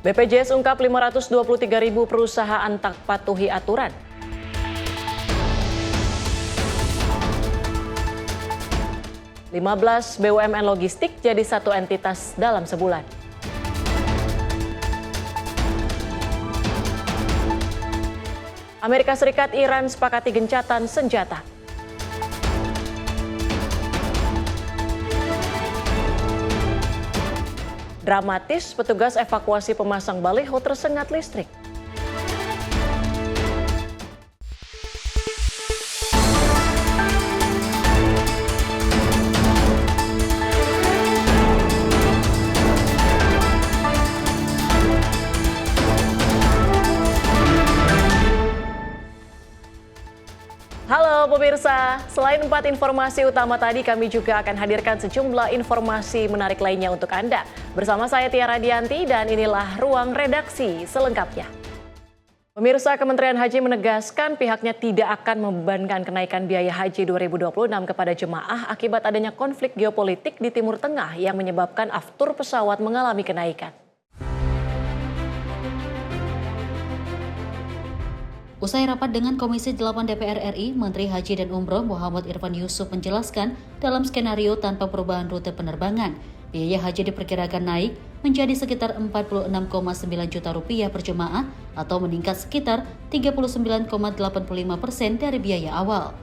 BPJS ungkap 523.000 perusahaan tak patuhi aturan. (15 BUMN logistik jadi satu entitas dalam sebulan. Amerika Serikat Iran sepakati gencatan senjata. Dramatis, petugas evakuasi pemasang baliho tersengat listrik. Halo pemirsa, selain 4 informasi utama tadi, kami juga akan hadirkan sejumlah informasi menarik lainnya untuk Anda. Bersama saya Tiara Dianti dan inilah Ruang Redaksi selengkapnya. Pemirsa, Kementerian Haji menegaskan pihaknya tidak akan membebankan kenaikan biaya haji 2026 kepada jemaah akibat adanya konflik geopolitik di Timur Tengah yang menyebabkan aftur pesawat mengalami kenaikan. Usai rapat dengan Komisi 8 DPR RI, Menteri Haji dan Umroh Muhammad Irfan Yusuf menjelaskan dalam skenario tanpa perubahan rute penerbangan, biaya haji diperkirakan naik menjadi sekitar 46,9 juta rupiah per jemaah atau meningkat sekitar 39,85% dari biaya awal.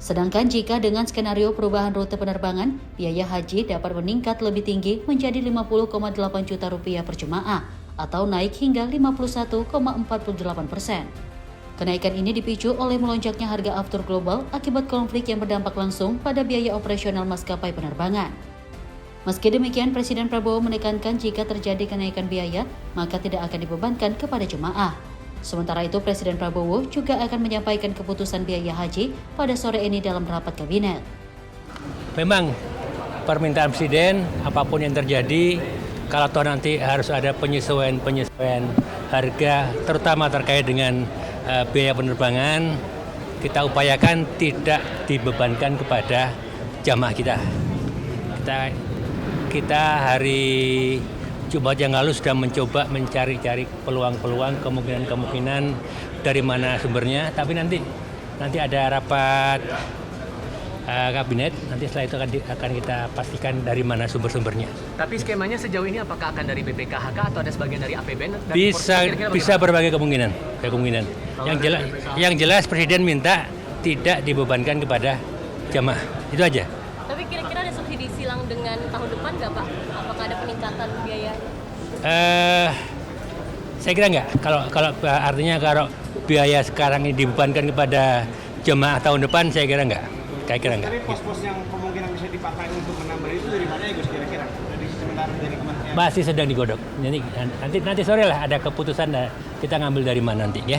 Sedangkan jika dengan skenario perubahan rute penerbangan, biaya haji dapat meningkat lebih tinggi menjadi 50,8 juta rupiah per jemaah atau naik hingga 51,48%. Kenaikan ini dipicu oleh melonjaknya harga aftur global akibat konflik yang berdampak langsung pada biaya operasional maskapai penerbangan. Meski demikian, Presiden Prabowo menekankan jika terjadi kenaikan biaya, maka tidak akan dibebankan kepada jemaah. Sementara itu, Presiden Prabowo juga akan menyampaikan keputusan biaya haji pada sore ini dalam rapat kabinet. Memang permintaan Presiden, apapun yang terjadi, kalau toh nanti harus ada penyesuaian harga, terutama terkait dengan biaya penerbangan, kita upayakan tidak dibebankan kepada jamaah kita. Kita hari Jumat yang lalu sudah mencoba mencari-cari peluang-peluang, kemungkinan-kemungkinan dari mana sumbernya, tapi nanti ada rapat kabinet, nanti setelah itu akan kita pastikan dari mana sumber-sumbernya. Tapi skemanya sejauh ini apakah akan dari BPKHK atau ada sebagian dari APBN? Bisa berbagai kemungkinan. Yang jelas Presiden minta tidak dibebankan kepada jamaah. Itu aja. Tapi kira-kira ada subsidi silang dengan tahun depan nggak Pak? Apakah ada peningkatan biaya? Saya kira nggak. Kalau artinya kalau biaya sekarang ini dibebankan kepada jamaah tahun depan, saya kira nggak. Tapi pos-pos yang kemungkinan bisa dipakai untuk menambah itu dari mana ya Gus kira-kira? Dari sementara dari kementerian? Masih sedang digodok. Nanti sore lah ada keputusan, kita ngambil dari mana nanti ya.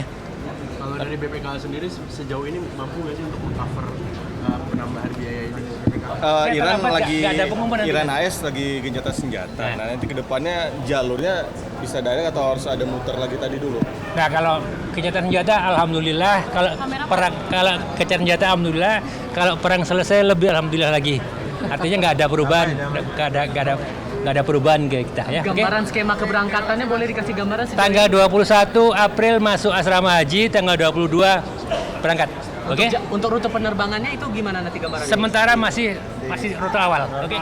Kalau dari BPKH sendiri sejauh ini mampu nggak sih untuk meng-cover penambahan biaya ini? Iran AS lagi gencatan senjata. Nah nanti kedepannya jalurnya bisa direct atau harus ada muter lagi tadi dulu? Nah kalau gencatan senjata alhamdulillah, kalau gencatan senjata alhamdulillah, kalau perang selesai lebih alhamdulillah lagi. Artinya nggak ada perubahan, nggak ada perubahan ke kita ya. Gambaran skema keberangkatannya boleh dikasih gambaran? Tanggal 21 April masuk asrama haji, tanggal 22 berangkat. Oke. Untuk rute penerbangannya itu gimana nanti gambarannya? Sementara masih rute awal. Oke.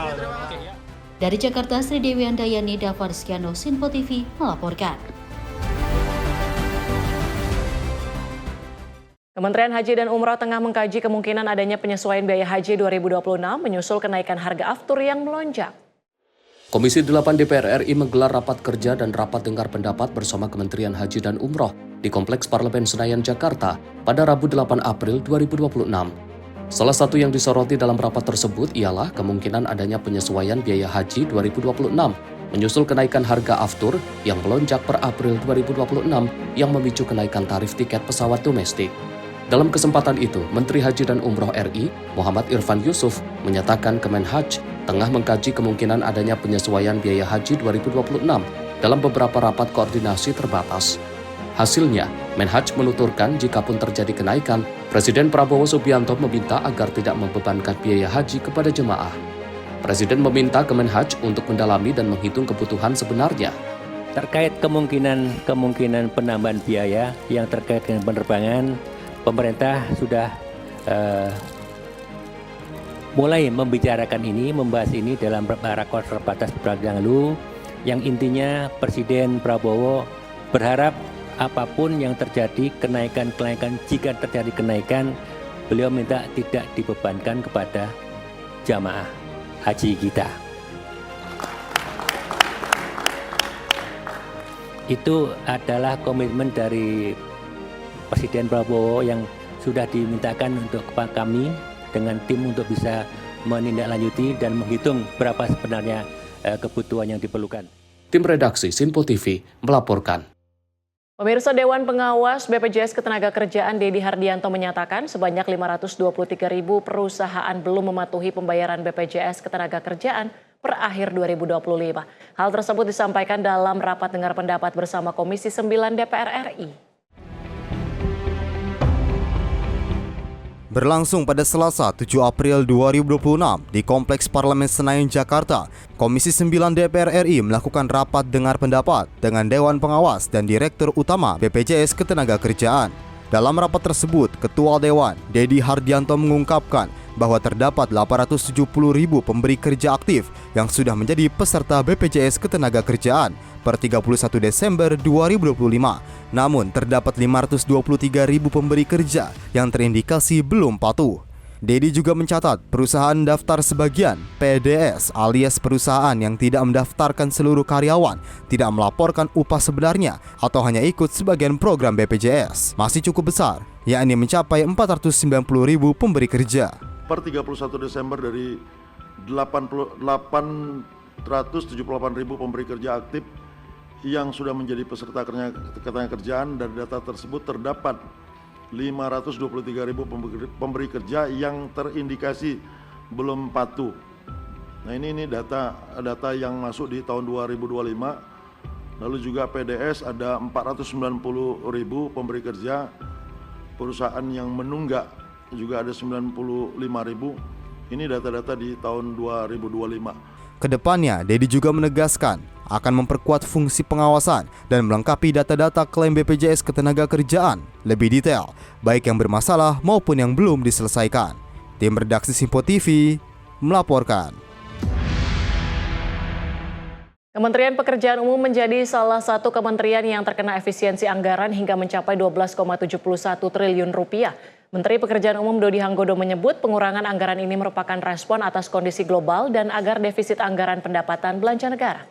Dari Jakarta, Sri Dewi Andayani, Dava Rizkiano, Sinpo TV melaporkan. Kementerian Haji dan Umroh tengah mengkaji kemungkinan adanya penyesuaian biaya haji 2026 menyusul kenaikan harga aftur yang melonjak. Komisi 8 DPR RI menggelar rapat kerja dan rapat dengar pendapat bersama Kementerian Haji dan Umroh di Kompleks Parlemen Senayan, Jakarta pada Rabu 8 April 2026. Salah satu yang disoroti dalam rapat tersebut ialah kemungkinan adanya penyesuaian biaya haji 2026 menyusul kenaikan harga aftur yang melonjak per April 2026 yang memicu kenaikan tarif tiket pesawat domestik. Dalam kesempatan itu, Menteri Haji dan Umroh RI, Muhammad Irfan Yusuf, menyatakan Kemenhaj tengah mengkaji kemungkinan adanya penyesuaian biaya haji 2026 dalam beberapa rapat koordinasi terbatas. Hasilnya, Menhaj menuturkan jikapun terjadi kenaikan, Presiden Prabowo Subianto meminta agar tidak membebankan biaya haji kepada jemaah. Presiden meminta Kemenhaj untuk mendalami dan menghitung kebutuhan sebenarnya. terkait kemungkinan penambahan biaya yang terkait dengan penerbangan, pemerintah sudah mulai membahas ini dalam rapat terbatas beberapa yang lalu, yang intinya Presiden Prabowo berharap apapun yang terjadi, kenaikan jika terjadi kenaikan, beliau minta tidak dibebankan kepada jamaah haji kita. Itu adalah komitmen dari Presiden Prabowo yang sudah dimintakan untuk kami dengan tim untuk bisa menindaklanjuti dan menghitung berapa sebenarnya kebutuhan yang diperlukan. Tim redaksi Sinpo TV melaporkan. Pemirsa, Dewan Pengawas BPJS Ketenagakerjaan Dedi Hardianto menyatakan sebanyak 523.000 perusahaan belum mematuhi pembayaran BPJS Ketenagakerjaan per akhir 2025. Hal tersebut disampaikan dalam rapat dengar pendapat bersama Komisi 9 DPR RI. Berlangsung pada Selasa 7 April 2026 di Kompleks Parlemen Senayan, Jakarta, Komisi 9 DPR RI melakukan rapat dengar pendapat dengan Dewan Pengawas dan Direktur Utama BPJS Ketenagakerjaan. Dalam rapat tersebut, Ketua Dewan, Dedi Hardianto mengungkapkan bahwa terdapat 870.000 pemberi kerja aktif yang sudah menjadi peserta BPJS Ketenagakerjaan per 31 Desember 2025. Namun, terdapat 523.000 pemberi kerja yang terindikasi belum patuh. Dedi juga mencatat perusahaan daftar sebagian PDS alias perusahaan yang tidak mendaftarkan seluruh karyawan, tidak melaporkan upah sebenarnya atau hanya ikut sebagian program BPJS masih cukup besar, yakni mencapai 490.000 pemberi kerja. Per 31 Desember dari 878.000 pemberi kerja aktif yang sudah menjadi peserta ketenagakerjaan. Dari data tersebut terdapat 523.000 pemberi kerja yang terindikasi belum patuh. Nah ini data yang masuk di tahun 2025. Lalu juga PDS ada 490.000 pemberi kerja, perusahaan yang menunggak juga ada 95.000. Ini data-data di tahun 2025. Kedepannya, Dedi juga menegaskan akan memperkuat fungsi pengawasan dan melengkapi data-data klaim BPJS Ketenagakerjaan lebih detail, baik yang bermasalah maupun yang belum diselesaikan. Tim redaksi Sinpo TV melaporkan. Kementerian Pekerjaan Umum menjadi salah satu kementerian yang terkena efisiensi anggaran hingga mencapai 12,71 triliun rupiah. Menteri Pekerjaan Umum Dodi Hanggodo menyebut pengurangan anggaran ini merupakan respon atas kondisi global dan agar defisit anggaran pendapatan belanja negara.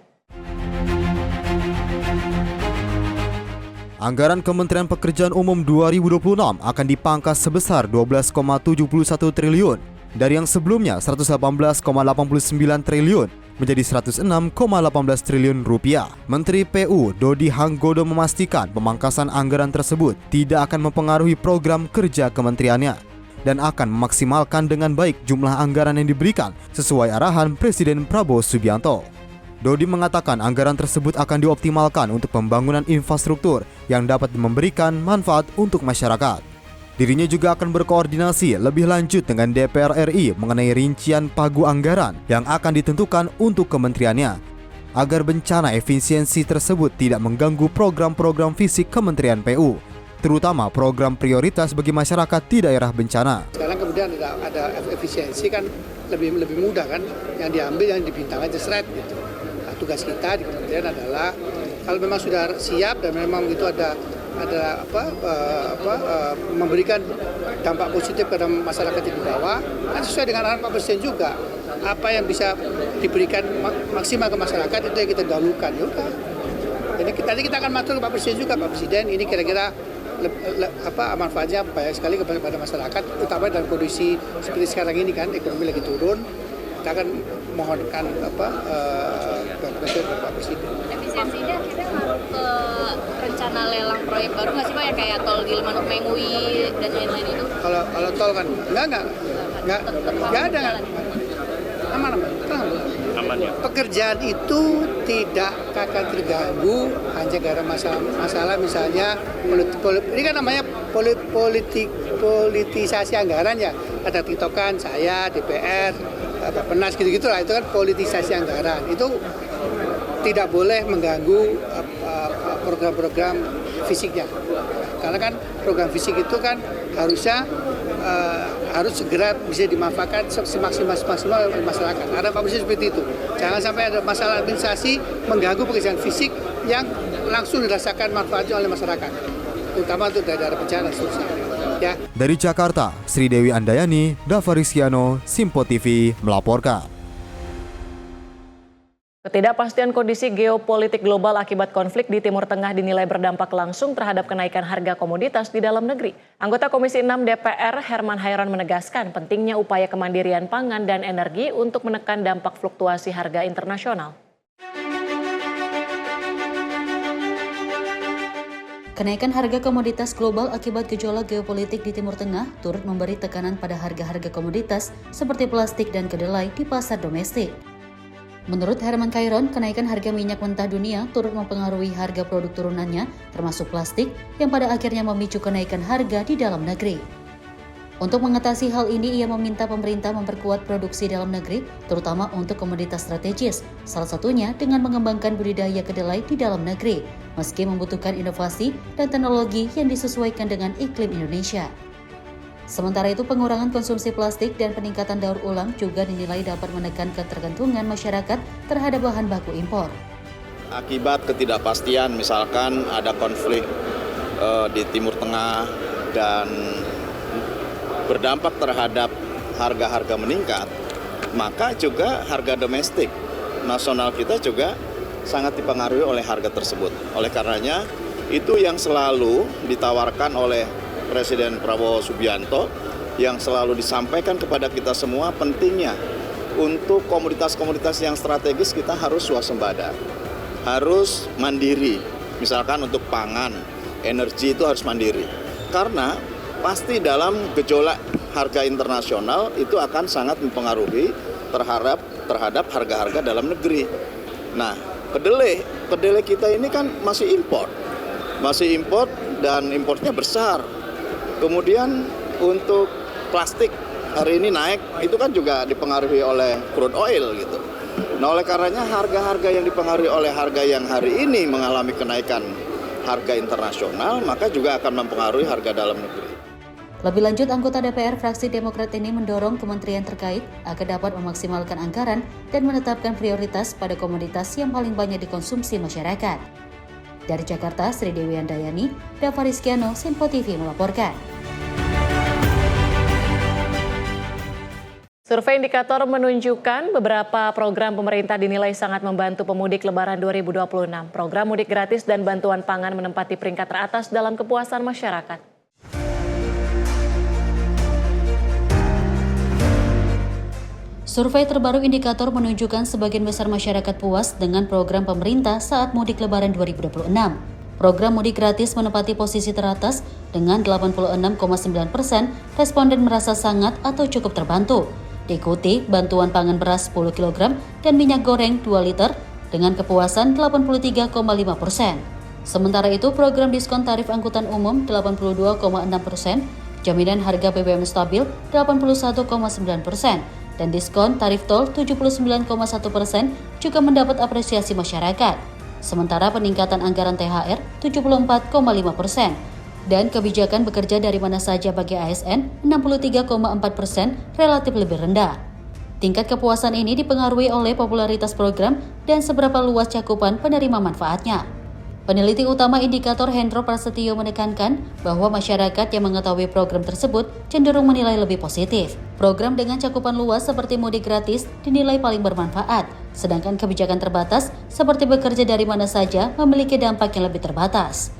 Anggaran Kementerian Pekerjaan Umum 2026 akan dipangkas sebesar 12,71 triliun dari yang sebelumnya 118,89 triliun menjadi 106,18 triliun rupiah. Menteri PU Dodi Hanggodo memastikan pemangkasan anggaran tersebut tidak akan mempengaruhi program kerja kementeriannya dan akan memaksimalkan dengan baik jumlah anggaran yang diberikan sesuai arahan Presiden Prabowo Subianto. Dodi mengatakan anggaran tersebut akan dioptimalkan untuk pembangunan infrastruktur yang dapat memberikan manfaat untuk masyarakat. Dirinya juga akan berkoordinasi lebih lanjut dengan DPR RI mengenai rincian pagu anggaran yang akan ditentukan untuk kementeriannya, agar bencana efisiensi tersebut tidak mengganggu program-program fisik Kementerian PU, terutama program prioritas bagi masyarakat di daerah bencana. Sekarang kemudian ada efisiensi kan lebih mudah kan, yang diambil yang dibintang aja seret gitu. Nah, tugas kita di kementerian adalah kalau memang sudah siap dan memang itu ada memberikan dampak positif pada masyarakat di bawah, kan sesuai dengan arahan Pak Presiden juga. Apa yang bisa diberikan maksimal ke masyarakat itu yang kita dahulukan. Ya udah. Jadi nanti kita akan matur ke Pak Presiden juga, Pak Presiden ini kira-kira manfaatnya banyak sekali kepada masyarakat, terutama dalam kondisi seperti sekarang ini kan ekonomi lagi turun. Kita akan mohonkan Pak Presiden. Efisiensi ini akhirnya ngaruh ke rencana lelang proyek baru nggak sih Pak, yang kayak tol Gilimanuk Mengui dan lain-lain itu? Kalau tol kan nggak ada. Aman ya. Pekerjaan itu tidak akan terganggu hanya karena masalah misalnya ini kan namanya politisasi anggaran ya. Ada tiktokan saya DPR, Bappenas gitu-gitu lah, itu kan politisasi anggaran. Itu tidak boleh mengganggu program-program fisiknya. Karena kan program fisik itu kan harusnya harus segera bisa dimanfaatkan semaksimal oleh masyarakat. Ada Pak Presiden seperti itu. Jangan sampai ada masalah administrasi mengganggu pekerjaan fisik yang langsung dirasakan manfaatnya oleh masyarakat, terutama untuk daerah bencana seterusnya. Ya. Dari Jakarta, Sri Dewi Andayani, Dava Rizkyano, Simpo TV melaporkan. Ketidakpastian kondisi geopolitik global akibat konflik di Timur Tengah dinilai berdampak langsung terhadap kenaikan harga komoditas di dalam negeri. Anggota Komisi 6 DPR Herman Hairon menegaskan pentingnya upaya kemandirian pangan dan energi untuk menekan dampak fluktuasi harga internasional. Kenaikan harga komoditas global akibat gejolak geopolitik di Timur Tengah turut memberi tekanan pada harga-harga komoditas seperti plastik dan kedelai di pasar domestik. Menurut Herman Hairon, kenaikan harga minyak mentah dunia turut mempengaruhi harga produk turunannya, termasuk plastik, yang pada akhirnya memicu kenaikan harga di dalam negeri. Untuk mengatasi hal ini, ia meminta pemerintah memperkuat produksi dalam negeri, terutama untuk komoditas strategis, salah satunya dengan mengembangkan budidaya kedelai di dalam negeri, meski membutuhkan inovasi dan teknologi yang disesuaikan dengan iklim Indonesia. Sementara itu, pengurangan konsumsi plastik dan peningkatan daur ulang juga dinilai dapat menekan ketergantungan masyarakat terhadap bahan baku impor. Akibat ketidakpastian, misalkan ada konflik di Timur Tengah dan berdampak terhadap harga-harga meningkat, maka juga harga domestik nasional kita juga sangat dipengaruhi oleh harga tersebut. Oleh karenanya, itu yang selalu ditawarkan oleh Presiden Prabowo Subianto yang selalu disampaikan kepada kita semua pentingnya untuk komoditas-komoditas yang strategis kita harus swasembada, harus mandiri. Misalkan untuk pangan, energi itu harus mandiri. Karena pasti dalam gejolak harga internasional itu akan sangat mempengaruhi terhadap harga-harga dalam negeri. Nah, kedelai kita ini kan masih impor dan importnya besar. Kemudian untuk plastik hari ini naik, itu kan juga dipengaruhi oleh crude oil gitu. Nah, oleh karenanya harga-harga yang dipengaruhi oleh harga yang hari ini mengalami kenaikan harga internasional, maka juga akan mempengaruhi harga dalam negeri. Lebih lanjut, anggota DPR fraksi Demokrat ini mendorong kementerian terkait agar dapat memaksimalkan anggaran dan menetapkan prioritas pada komoditas yang paling banyak dikonsumsi masyarakat. Dari Jakarta, Sri Dewi Andayani, Dava Rizkyano, Simpo TV melaporkan. Survei indikator menunjukkan beberapa program pemerintah dinilai sangat membantu pemudik Lebaran 2026. Program mudik gratis dan bantuan pangan menempati peringkat teratas dalam kepuasan masyarakat. Survei terbaru indikator menunjukkan sebagian besar masyarakat puas dengan program pemerintah saat mudik Lebaran 2026. Program mudik gratis menempati posisi teratas dengan 86,9%, responden merasa sangat atau cukup terbantu. Diikuti bantuan pangan beras 10 kg dan minyak goreng 2 liter dengan kepuasan 83,5%. Sementara itu, program diskon tarif angkutan umum 82,6%, jaminan harga BBM stabil 81,9%, dan diskon tarif tol 79,1% juga mendapat apresiasi masyarakat. Sementara peningkatan anggaran THR 74,5% dan kebijakan bekerja dari mana saja bagi ASN 63,4% relatif lebih rendah. Tingkat kepuasan ini dipengaruhi oleh popularitas program dan seberapa luas cakupan penerima manfaatnya. Peneliti utama indikator Hendro Prasetyo menekankan bahwa masyarakat yang mengetahui program tersebut cenderung menilai lebih positif. Program dengan cakupan luas seperti mudik gratis dinilai paling bermanfaat, sedangkan kebijakan terbatas seperti bekerja dari mana saja memiliki dampak yang lebih terbatas.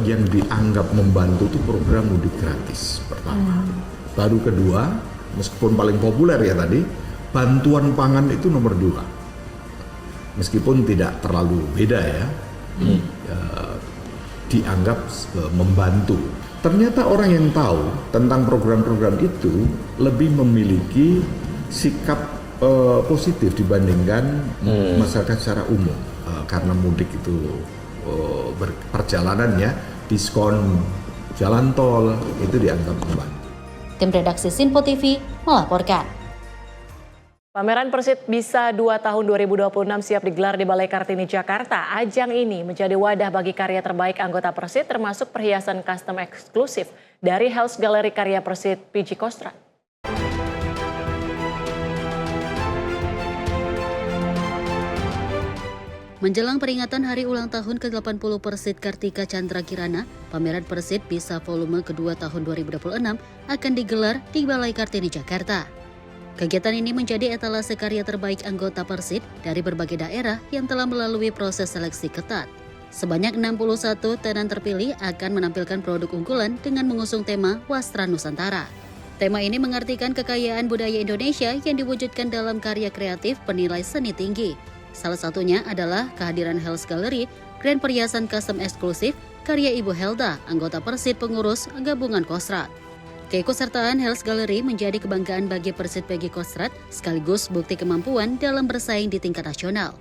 Yang dianggap membantu itu program mudik gratis pertama. Baru kedua, meskipun paling populer ya tadi, bantuan pangan itu nomor 2. Meskipun tidak terlalu beda ya. Dianggap membantu. Ternyata orang yang tahu tentang program-program itu lebih memiliki sikap positif dibandingkan masyarakat secara umum, karena mudik itu perjalanannya diskon jalan tol itu dianggap membantu. Tim redaksi Simpo TV melaporkan. Pameran Persit Bisa 2 tahun 2026 siap digelar di Balai Kartini, Jakarta. Ajang ini menjadi wadah bagi karya terbaik anggota Persit termasuk perhiasan custom eksklusif dari Health Gallery karya Persit PG Kostrad. Menjelang peringatan hari ulang tahun ke-80 Persit Kartika Chandra Kirana, pameran Persit Bisa volume kedua tahun 2026 akan digelar di Balai Kartini, Jakarta. Kegiatan ini menjadi etalase karya terbaik anggota Persit dari berbagai daerah yang telah melalui proses seleksi ketat. Sebanyak 61 tenan terpilih akan menampilkan produk unggulan dengan mengusung tema Wastra Nusantara. Tema ini mengartikan kekayaan budaya Indonesia yang diwujudkan dalam karya kreatif bernilai seni tinggi. Salah satunya adalah kehadiran Health Gallery, grand perhiasan custom eksklusif karya Ibu Helda, anggota Persit pengurus gabungan Kostrad. Keikutsertaan Health Gallery menjadi kebanggaan bagi Persit PG Kostrad sekaligus bukti kemampuan dalam bersaing di tingkat nasional.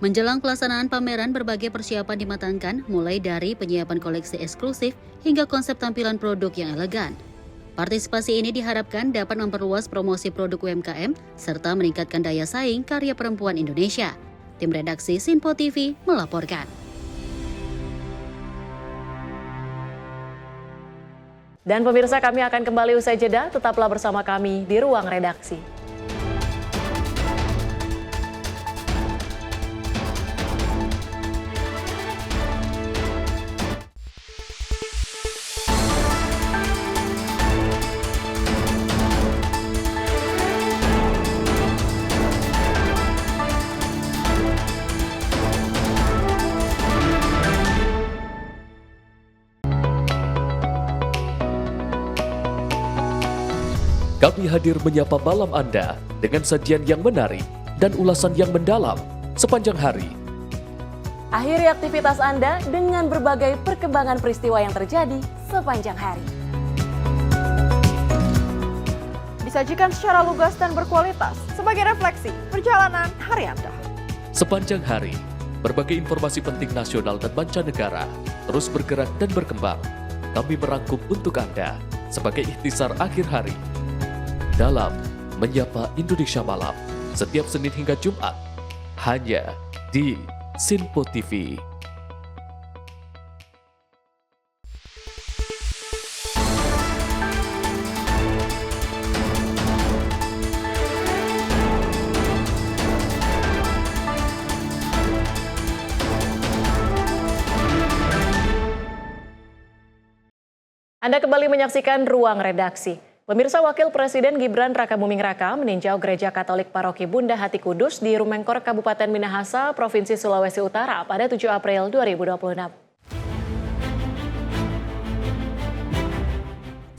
Menjelang pelaksanaan pameran, berbagai persiapan dimatangkan mulai dari penyiapan koleksi eksklusif hingga konsep tampilan produk yang elegan. Partisipasi ini diharapkan dapat memperluas promosi produk UMKM serta meningkatkan daya saing karya perempuan Indonesia. Tim redaksi Sinpo TV melaporkan. Dan pemirsa, kami akan kembali usai jeda, tetaplah bersama kami di Ruang Redaksi. Kami hadir menyapa malam Anda dengan sajian yang menarik dan ulasan yang mendalam sepanjang hari. Akhiri aktivitas Anda dengan berbagai perkembangan peristiwa yang terjadi sepanjang hari. Disajikan secara lugas dan berkualitas sebagai refleksi perjalanan hari Anda. Sepanjang hari, berbagai informasi penting nasional dan mancanegara terus bergerak dan berkembang. Kami merangkum untuk Anda sebagai ikhtisar akhir hari. Dalam Menyapa Indonesia Malam, setiap Senin hingga Jumat, hanya di Sinpo TV. Anda kembali menyaksikan Ruang Redaksi. Pemirsa, Wakil Presiden Gibran Rakabuming Raka meninjau Gereja Katolik Paroki Bunda Hati Kudus di Rumengkor, Kabupaten Minahasa, Provinsi Sulawesi Utara pada 7 April 2026.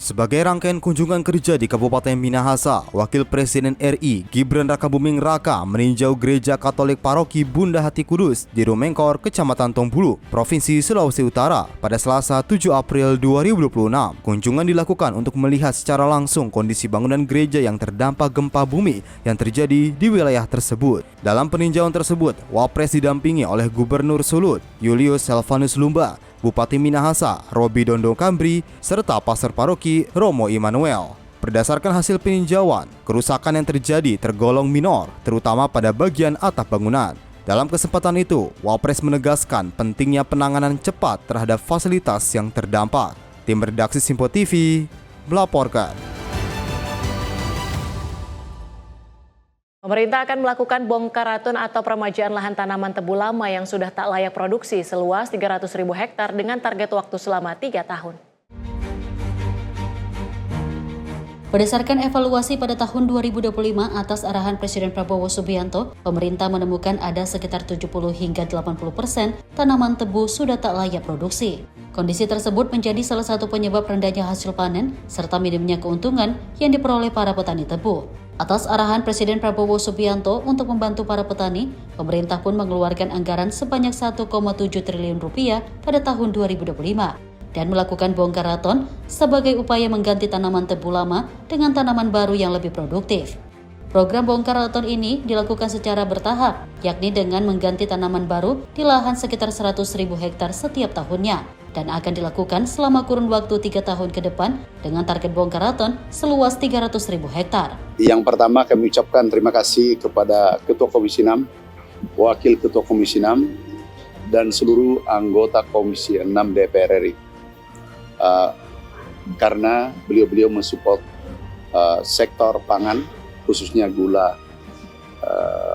Sebagai rangkaian kunjungan kerja di Kabupaten Minahasa, Wakil Presiden RI Gibran Rakabuming Raka meninjau Gereja Katolik Paroki Bunda Hati Kudus di Rumengkor, Kecamatan Tongbulu, Provinsi Sulawesi Utara pada Selasa 7 April 2026. Kunjungan dilakukan untuk melihat secara langsung kondisi bangunan gereja yang terdampak gempa bumi yang terjadi di wilayah tersebut. Dalam peninjauan tersebut, Wapres didampingi oleh Gubernur Sulut, Julius Selvanus Lumba, Bupati Minahasa, Robi Dondo Kambri, serta Pastor Paroki Romo Immanuel. Berdasarkan hasil peninjauan, kerusakan yang terjadi tergolong minor, terutama pada bagian atap bangunan. Dalam kesempatan itu, Wapres menegaskan pentingnya penanganan cepat terhadap fasilitas yang terdampak. Tim redaksi Sinpo TV melaporkan. Pemerintah akan melakukan bongkaratun atau peremajaan lahan tanaman tebu lama yang sudah tak layak produksi seluas 300.000 hektar dengan target waktu selama 3 tahun. Berdasarkan evaluasi pada tahun 2025 atas arahan Presiden Prabowo Subianto, pemerintah menemukan ada sekitar 70 hingga 80% tanaman tebu sudah tak layak produksi. Kondisi tersebut menjadi salah satu penyebab rendahnya hasil panen serta minimnya keuntungan yang diperoleh para petani tebu. Atas arahan Presiden Prabowo Subianto untuk membantu para petani, pemerintah pun mengeluarkan anggaran sebanyak 1,7 triliun rupiah pada tahun 2025 dan melakukan bongkaraton sebagai upaya mengganti tanaman tebu lama dengan tanaman baru yang lebih produktif. Program bongkaraton ini dilakukan secara bertahap, yakni dengan mengganti tanaman baru di lahan sekitar 100.000 hektar setiap tahunnya. dan akan dilakukan selama kurun waktu 3 tahun ke depan dengan target bongkar raton seluas 300.000 hektar. Yang pertama kami ucapkan terima kasih kepada Ketua Komisi 6, Wakil Ketua Komisi 6, dan seluruh anggota Komisi 6 DPR RI. Karena beliau-beliau mensupport sektor pangan, khususnya gula,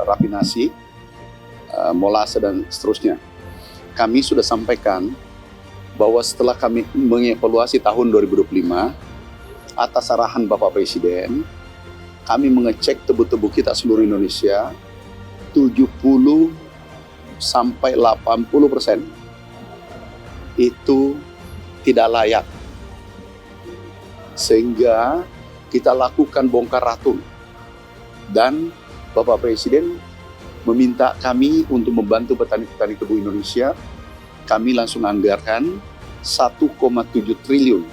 rafinasi, molase, dan seterusnya. Kami sudah sampaikan bahwa setelah kami mengevaluasi tahun 2025, atas arahan Bapak Presiden, kami mengecek tebu-tebu kita seluruh Indonesia, 70-80% itu tidak layak. Sehingga kita lakukan bongkar ratun. Dan Bapak Presiden meminta kami untuk membantu petani-petani tebu Indonesia. Kami langsung anggarkan 1,7 triliun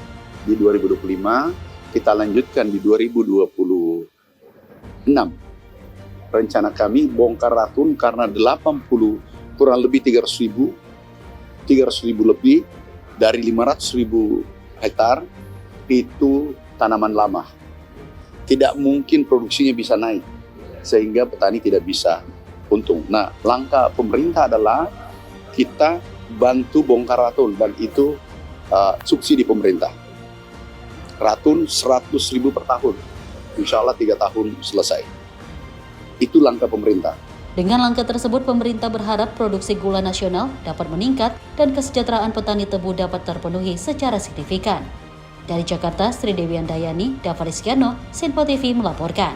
di 2025, kita lanjutkan di 2026. Rencana kami bongkar ratun karena 80, kurang lebih 300.000 lebih dari 500.000 hektar itu tanaman lama. Tidak mungkin produksinya bisa naik, sehingga petani tidak bisa untung. Nah, langkah pemerintah adalah kita bantu bongkar ratun, dan itu subsidi pemerintah. Ratun 100.000 per tahun, insya Allah 3 tahun selesai. Itu langkah pemerintah. Dengan langkah tersebut, pemerintah berharap produksi gula nasional dapat meningkat dan kesejahteraan petani tebu dapat terpenuhi secara signifikan. Dari Jakarta, Sri Dewi Andayani, Dava Rizkyano, Sinpo TV melaporkan.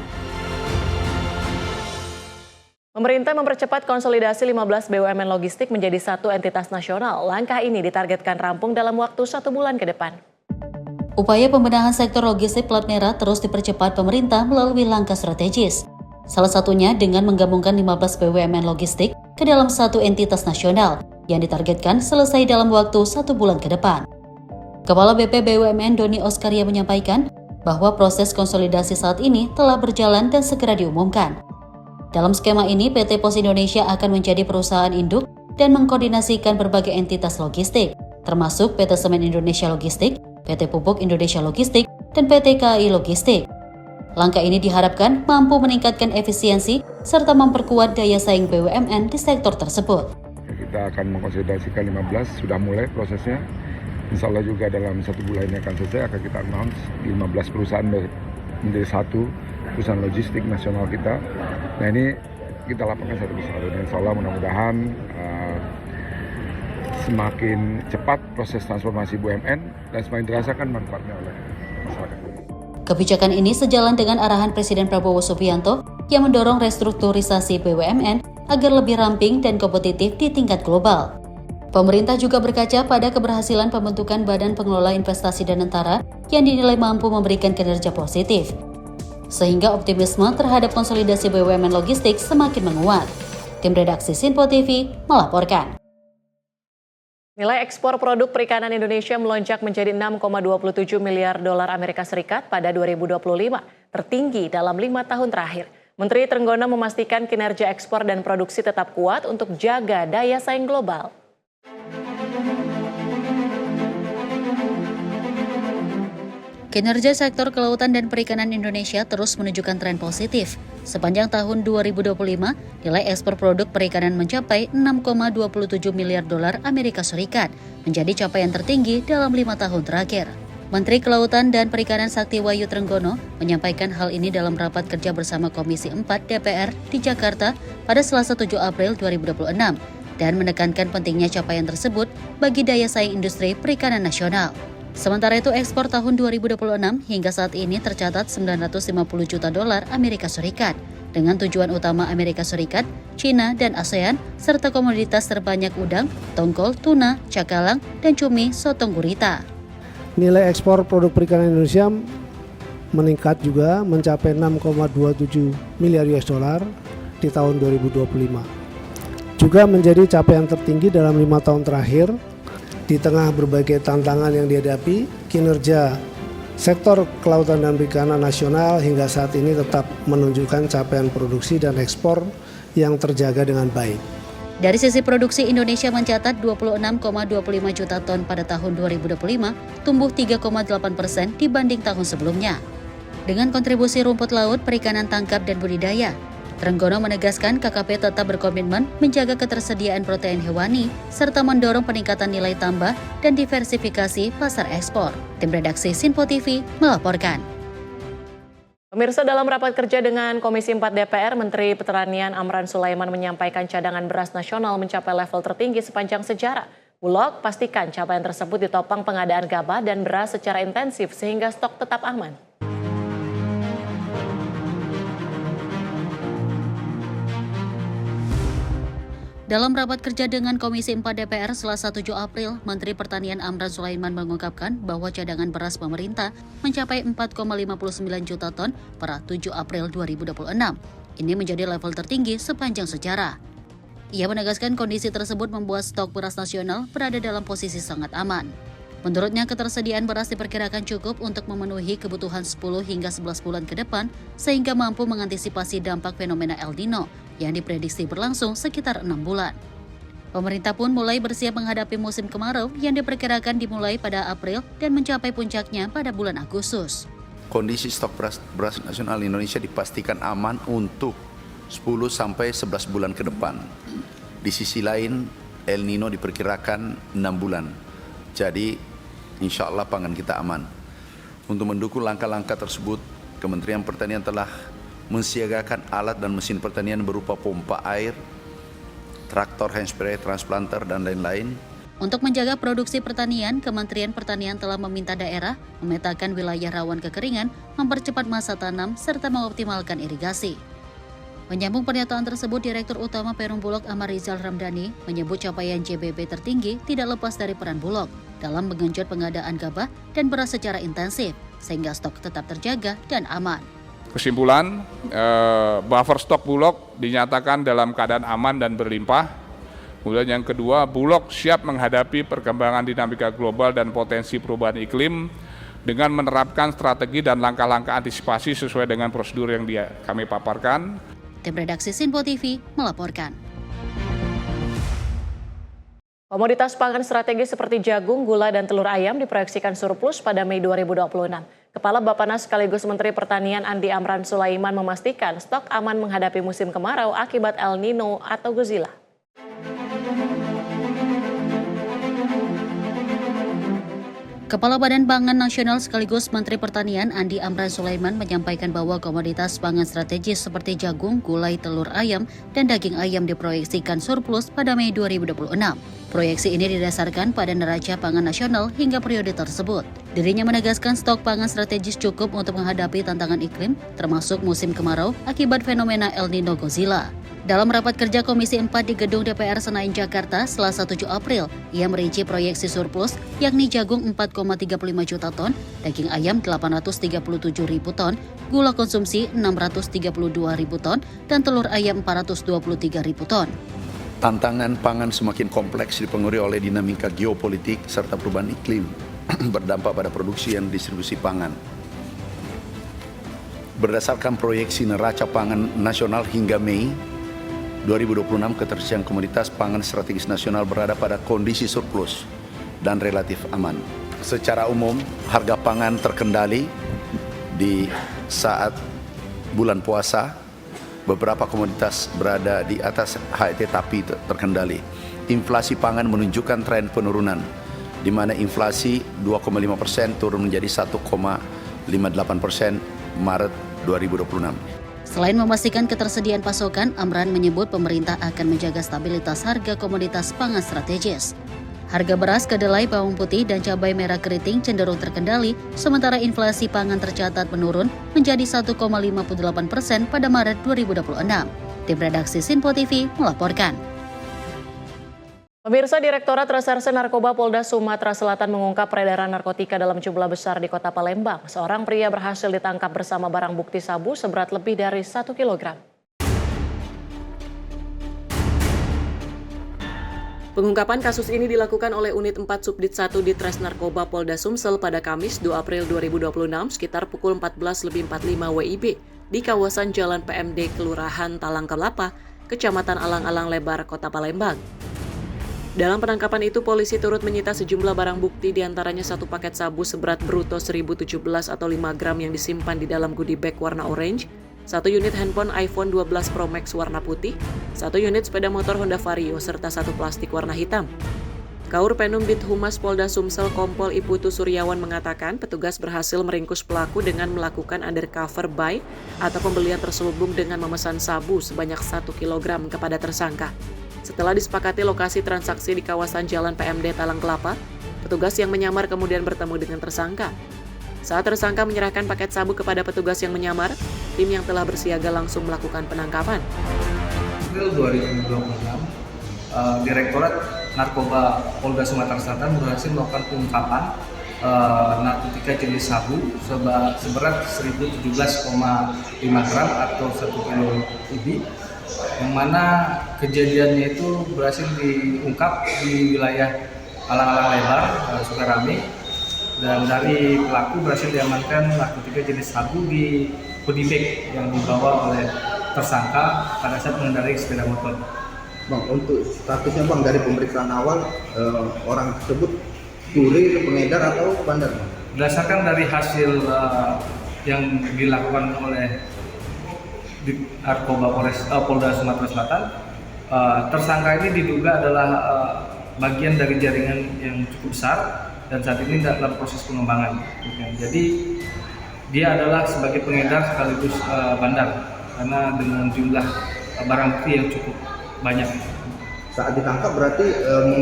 Pemerintah mempercepat konsolidasi 15 BUMN logistik menjadi satu entitas nasional. Langkah ini ditargetkan rampung dalam waktu 1 bulan ke depan. Upaya pembenahan sektor logistik plat merah terus dipercepat pemerintah melalui langkah strategis. Salah satunya dengan menggabungkan 15 BUMN logistik ke dalam satu entitas nasional yang ditargetkan selesai dalam waktu 1 bulan ke depan. Kepala BP BUMN Doni Oskaria menyampaikan bahwa proses konsolidasi saat ini telah berjalan dan segera diumumkan. Dalam skema ini, PT Pos Indonesia akan menjadi perusahaan induk dan mengkoordinasikan berbagai entitas logistik, termasuk PT Semen Indonesia Logistik, PT Pupuk Indonesia Logistik, dan PT KAI Logistik. Langkah ini diharapkan mampu meningkatkan efisiensi serta memperkuat daya saing BUMN di sektor tersebut. Kita akan mengkonsolidasikan 15, sudah mulai prosesnya. Insya Allah juga dalam 1 bulan ini akan selesai, akan kita announce 15 perusahaan menjadi satu perusahaan logistik nasional kita. Nah, ini kita lakukan satu persatu. Dan insya Allah mudah-mudahan semakin cepat proses transformasi BUMN dan semakin dirasakan manfaatnya oleh masyarakat. Kebijakan ini sejalan dengan arahan Presiden Prabowo Subianto yang mendorong restrukturisasi BUMN agar lebih ramping dan kompetitif di tingkat global. Pemerintah juga berkaca pada keberhasilan pembentukan Badan Pengelola Investasi Danantara yang dinilai mampu memberikan kinerja positif, sehingga optimisme terhadap konsolidasi BUMN logistik semakin menguat. Tim redaksi Sinpo TV melaporkan. Nilai ekspor produk perikanan Indonesia melonjak menjadi 6,27 miliar dolar Amerika Serikat pada 2025, tertinggi dalam 5 tahun terakhir. Menteri Trenggono memastikan kinerja ekspor dan produksi tetap kuat untuk jaga daya saing global. Kinerja sektor kelautan dan perikanan Indonesia terus menunjukkan tren positif. Sepanjang tahun 2025, nilai ekspor produk perikanan mencapai 6,27 miliar dolar Amerika Serikat, menjadi capaian tertinggi dalam 5 tahun terakhir. Menteri Kelautan dan Perikanan Sakti Wahyu Trenggono menyampaikan hal ini dalam rapat kerja bersama Komisi 4 DPR di Jakarta pada Selasa 7 April 2026 dan menekankan pentingnya capaian tersebut bagi daya saing industri perikanan nasional. Sementara itu, ekspor tahun 2026 hingga saat ini tercatat 950 juta dolar Amerika Serikat dengan tujuan utama Amerika Serikat, China, dan ASEAN serta komoditas terbanyak udang, tongkol, tuna, cakalang, dan cumi sotong gurita. Nilai ekspor produk perikanan Indonesia meningkat juga mencapai 6,27 miliar US dollar di tahun 2025. Juga menjadi capaian tertinggi dalam 5 tahun terakhir. Di tengah berbagai tantangan yang dihadapi, kinerja sektor kelautan dan perikanan nasional hingga saat ini tetap menunjukkan capaian produksi dan ekspor yang terjaga dengan baik. Dari sisi produksi, Indonesia mencatat 26,25 juta ton pada tahun 2025, tumbuh 3,8% dibanding tahun sebelumnya. Dengan kontribusi rumput laut, perikanan tangkap, dan budidaya, Trenggono menegaskan KKP tetap berkomitmen menjaga ketersediaan protein hewani, serta mendorong peningkatan nilai tambah dan diversifikasi pasar ekspor. Tim redaksi Sinpo TV melaporkan. Pemirsa, dalam rapat kerja dengan Komisi 4 DPR, Menteri Pertanian Amran Sulaiman menyampaikan cadangan beras nasional mencapai level tertinggi sepanjang sejarah. Bulog pastikan capaian tersebut ditopang pengadaan gabah dan beras secara intensif sehingga stok tetap aman. Dalam rapat kerja dengan Komisi 4 DPR Selasa 7 April, Menteri Pertanian Amran Sulaiman mengungkapkan bahwa cadangan beras pemerintah mencapai 4,59 juta ton pada 7 April 2026. Ini menjadi level tertinggi sepanjang sejarah. Ia menegaskan kondisi tersebut membuat stok beras nasional berada dalam posisi sangat aman. Menurutnya, ketersediaan beras diperkirakan cukup untuk memenuhi kebutuhan 10 hingga 11 bulan ke depan, sehingga mampu mengantisipasi dampak fenomena El Nino yang diprediksi berlangsung sekitar 6 bulan. Pemerintah pun mulai bersiap menghadapi musim kemarau yang diperkirakan dimulai pada April dan mencapai puncaknya pada bulan Agustus. Kondisi stok beras nasional Indonesia dipastikan aman untuk 10-11 bulan ke depan. Di sisi lain, El Nino diperkirakan 6 bulan. Jadi, insya Allah pangan kita aman. Untuk mendukung langkah-langkah tersebut, Kementerian Pertanian telah mensiagakan alat dan mesin pertanian berupa pompa air, traktor hand spray, transplanter, dan lain-lain. Untuk menjaga produksi pertanian, Kementerian Pertanian telah meminta daerah memetakan wilayah rawan kekeringan, mempercepat masa tanam, serta mengoptimalkan irigasi. Menyambung pernyataan tersebut, Direktur Utama Perum Bulog Ahmad Rizal Ramdhani menyebut capaian JBP tertinggi tidak lepas dari peran Bulog dalam menggenjot pengadaan gabah dan beras secara intensif, sehingga stok tetap terjaga dan aman. Kesimpulan, buffer stok Bulog dinyatakan dalam keadaan aman dan berlimpah. Kemudian yang kedua, Bulog siap menghadapi perkembangan dinamika global dan potensi perubahan iklim dengan menerapkan strategi dan langkah-langkah antisipasi sesuai dengan prosedur yang kami paparkan. Tim redaksi Sinpo TV melaporkan. Komoditas pangan strategis seperti jagung, gula, dan telur ayam diproyeksikan surplus pada Mei 2026. Kepala Bappenas sekaligus Menteri Pertanian Andi Amran Sulaiman memastikan stok aman menghadapi musim kemarau akibat El Nino atau Godzilla. Kepala Badan Pangan Nasional sekaligus Menteri Pertanian Andi Amran Sulaiman menyampaikan bahwa komoditas pangan strategis seperti jagung, gulai, telur ayam, dan daging ayam diproyeksikan surplus pada Mei 2026. Proyeksi ini didasarkan pada neraca pangan nasional hingga periode tersebut. Dirinya menegaskan stok pangan strategis cukup untuk menghadapi tantangan iklim, termasuk musim kemarau akibat fenomena El Nino Godzilla. Dalam rapat kerja Komisi 4 di Gedung DPR Senayan Jakarta Selasa 7 April, ia merinci proyeksi surplus yakni jagung 4,35 juta ton, daging ayam 837 ribu ton, gula konsumsi 632 ribu ton, dan telur ayam 423 ribu ton. Tantangan pangan semakin kompleks dipengaruhi oleh dinamika geopolitik serta perubahan iklim berdampak pada produksi dan distribusi pangan. Berdasarkan proyeksi neraca pangan nasional hingga Mei 2026, ketersediaan komoditas pangan strategis nasional berada pada kondisi surplus dan relatif aman. Secara umum, harga pangan terkendali di saat bulan puasa. Beberapa komoditas berada di atas HET tapi terkendali. Inflasi pangan menunjukkan tren penurunan, di mana inflasi 2,5% turun menjadi 1,58% Maret 2026. Selain memastikan ketersediaan pasokan, Amran menyebut pemerintah akan menjaga stabilitas harga komoditas pangan strategis. Harga beras, kedelai, bawang putih, dan cabai merah keriting cenderung terkendali, sementara inflasi pangan tercatat menurun menjadi 1,58% pada Maret 2026. Tim redaksi Sinpo TV melaporkan. Pemirsa, Direktorat Reserse Narkoba Polda Sumatera Selatan mengungkap peredaran narkotika dalam jumlah besar di Kota Palembang. Seorang pria berhasil ditangkap bersama barang bukti sabu seberat lebih dari 1 kilogram. Pengungkapan kasus ini dilakukan oleh Unit 4 Subdit 1 Ditres Narkoba Polda Sumsel pada Kamis 2 April 2026 sekitar pukul 14.45 WIB di kawasan Jalan PMD Kelurahan Talang Kelapa, Kecamatan Alang-Alang Lebar, Kota Palembang. Dalam penangkapan itu, polisi turut menyita sejumlah barang bukti, diantaranya 1 paket sabu seberat bruto 1017 atau 5 gram yang disimpan di dalam goodie bag warna orange, 1 unit handphone iPhone 12 Pro Max warna putih, 1 unit sepeda motor Honda Vario, serta 1 plastik warna hitam. Kaur Penum Bid Humas Polda Sumsel Kompol Iputu Suryawan mengatakan petugas berhasil meringkus pelaku dengan melakukan undercover buy atau pembelian terselubung dengan memesan sabu sebanyak 1 kg kepada tersangka. Setelah disepakati lokasi transaksi di kawasan Jalan PMD Talang Kelapa, petugas yang menyamar kemudian bertemu dengan tersangka. Saat tersangka menyerahkan paket sabu kepada petugas yang menyamar, tim yang telah bersiaga langsung melakukan penangkapan. April 2026, Direktorat Narkoba Polda Sumatera Selatan berhasil melakukan pengungkapan narkotika jenis sabu seberat 1017,5 gram atau 1 kilo lebih, yang mana kejadiannya itu berhasil diungkap di wilayah Alang-Alang Lebar, Sukarame, dan dari pelaku berhasil diamankan narkotika jenis sabu di goodie bag yang dibawa oleh tersangka pada saat mengendarai sepeda motor. Bang, untuk statusnya Bang dari pemeriksaan awal orang tersebut kurir, pengedar atau bandar? Berdasarkan dari hasil yang dilakukan oleh Narkoba Polda Sumatera Selatan, tersangka ini diduga adalah bagian dari jaringan yang cukup besar dan saat ini dalam proses pengembangan. Jadi dia adalah sebagai pengedar sekaligus bandar karena dengan jumlah barang bukti yang cukup banyak. Saat ditangkap berarti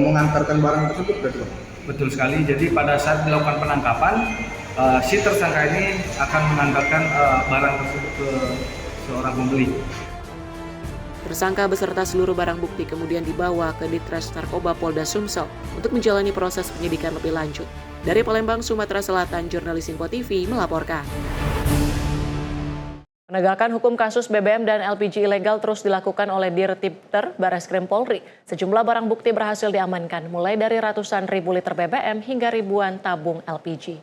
mengantarkan barang tersebut berarti? Betul sekali. Jadi pada saat dilakukan penangkapan, si tersangka ini akan mengantarkan barang tersebut ke seorang pembeli. Tersangka beserta seluruh barang bukti kemudian dibawa ke Ditres Narkoba Polda Sumsel untuk menjalani proses penyidikan lebih lanjut. Dari Palembang, Sumatera Selatan, jurnalis Info TV melaporkan. Penegakan hukum kasus BBM dan LPG ilegal terus dilakukan oleh Dirtipter Barreskrim Polri. Sejumlah barang bukti berhasil diamankan, mulai dari ratusan ribu liter BBM hingga ribuan tabung LPG.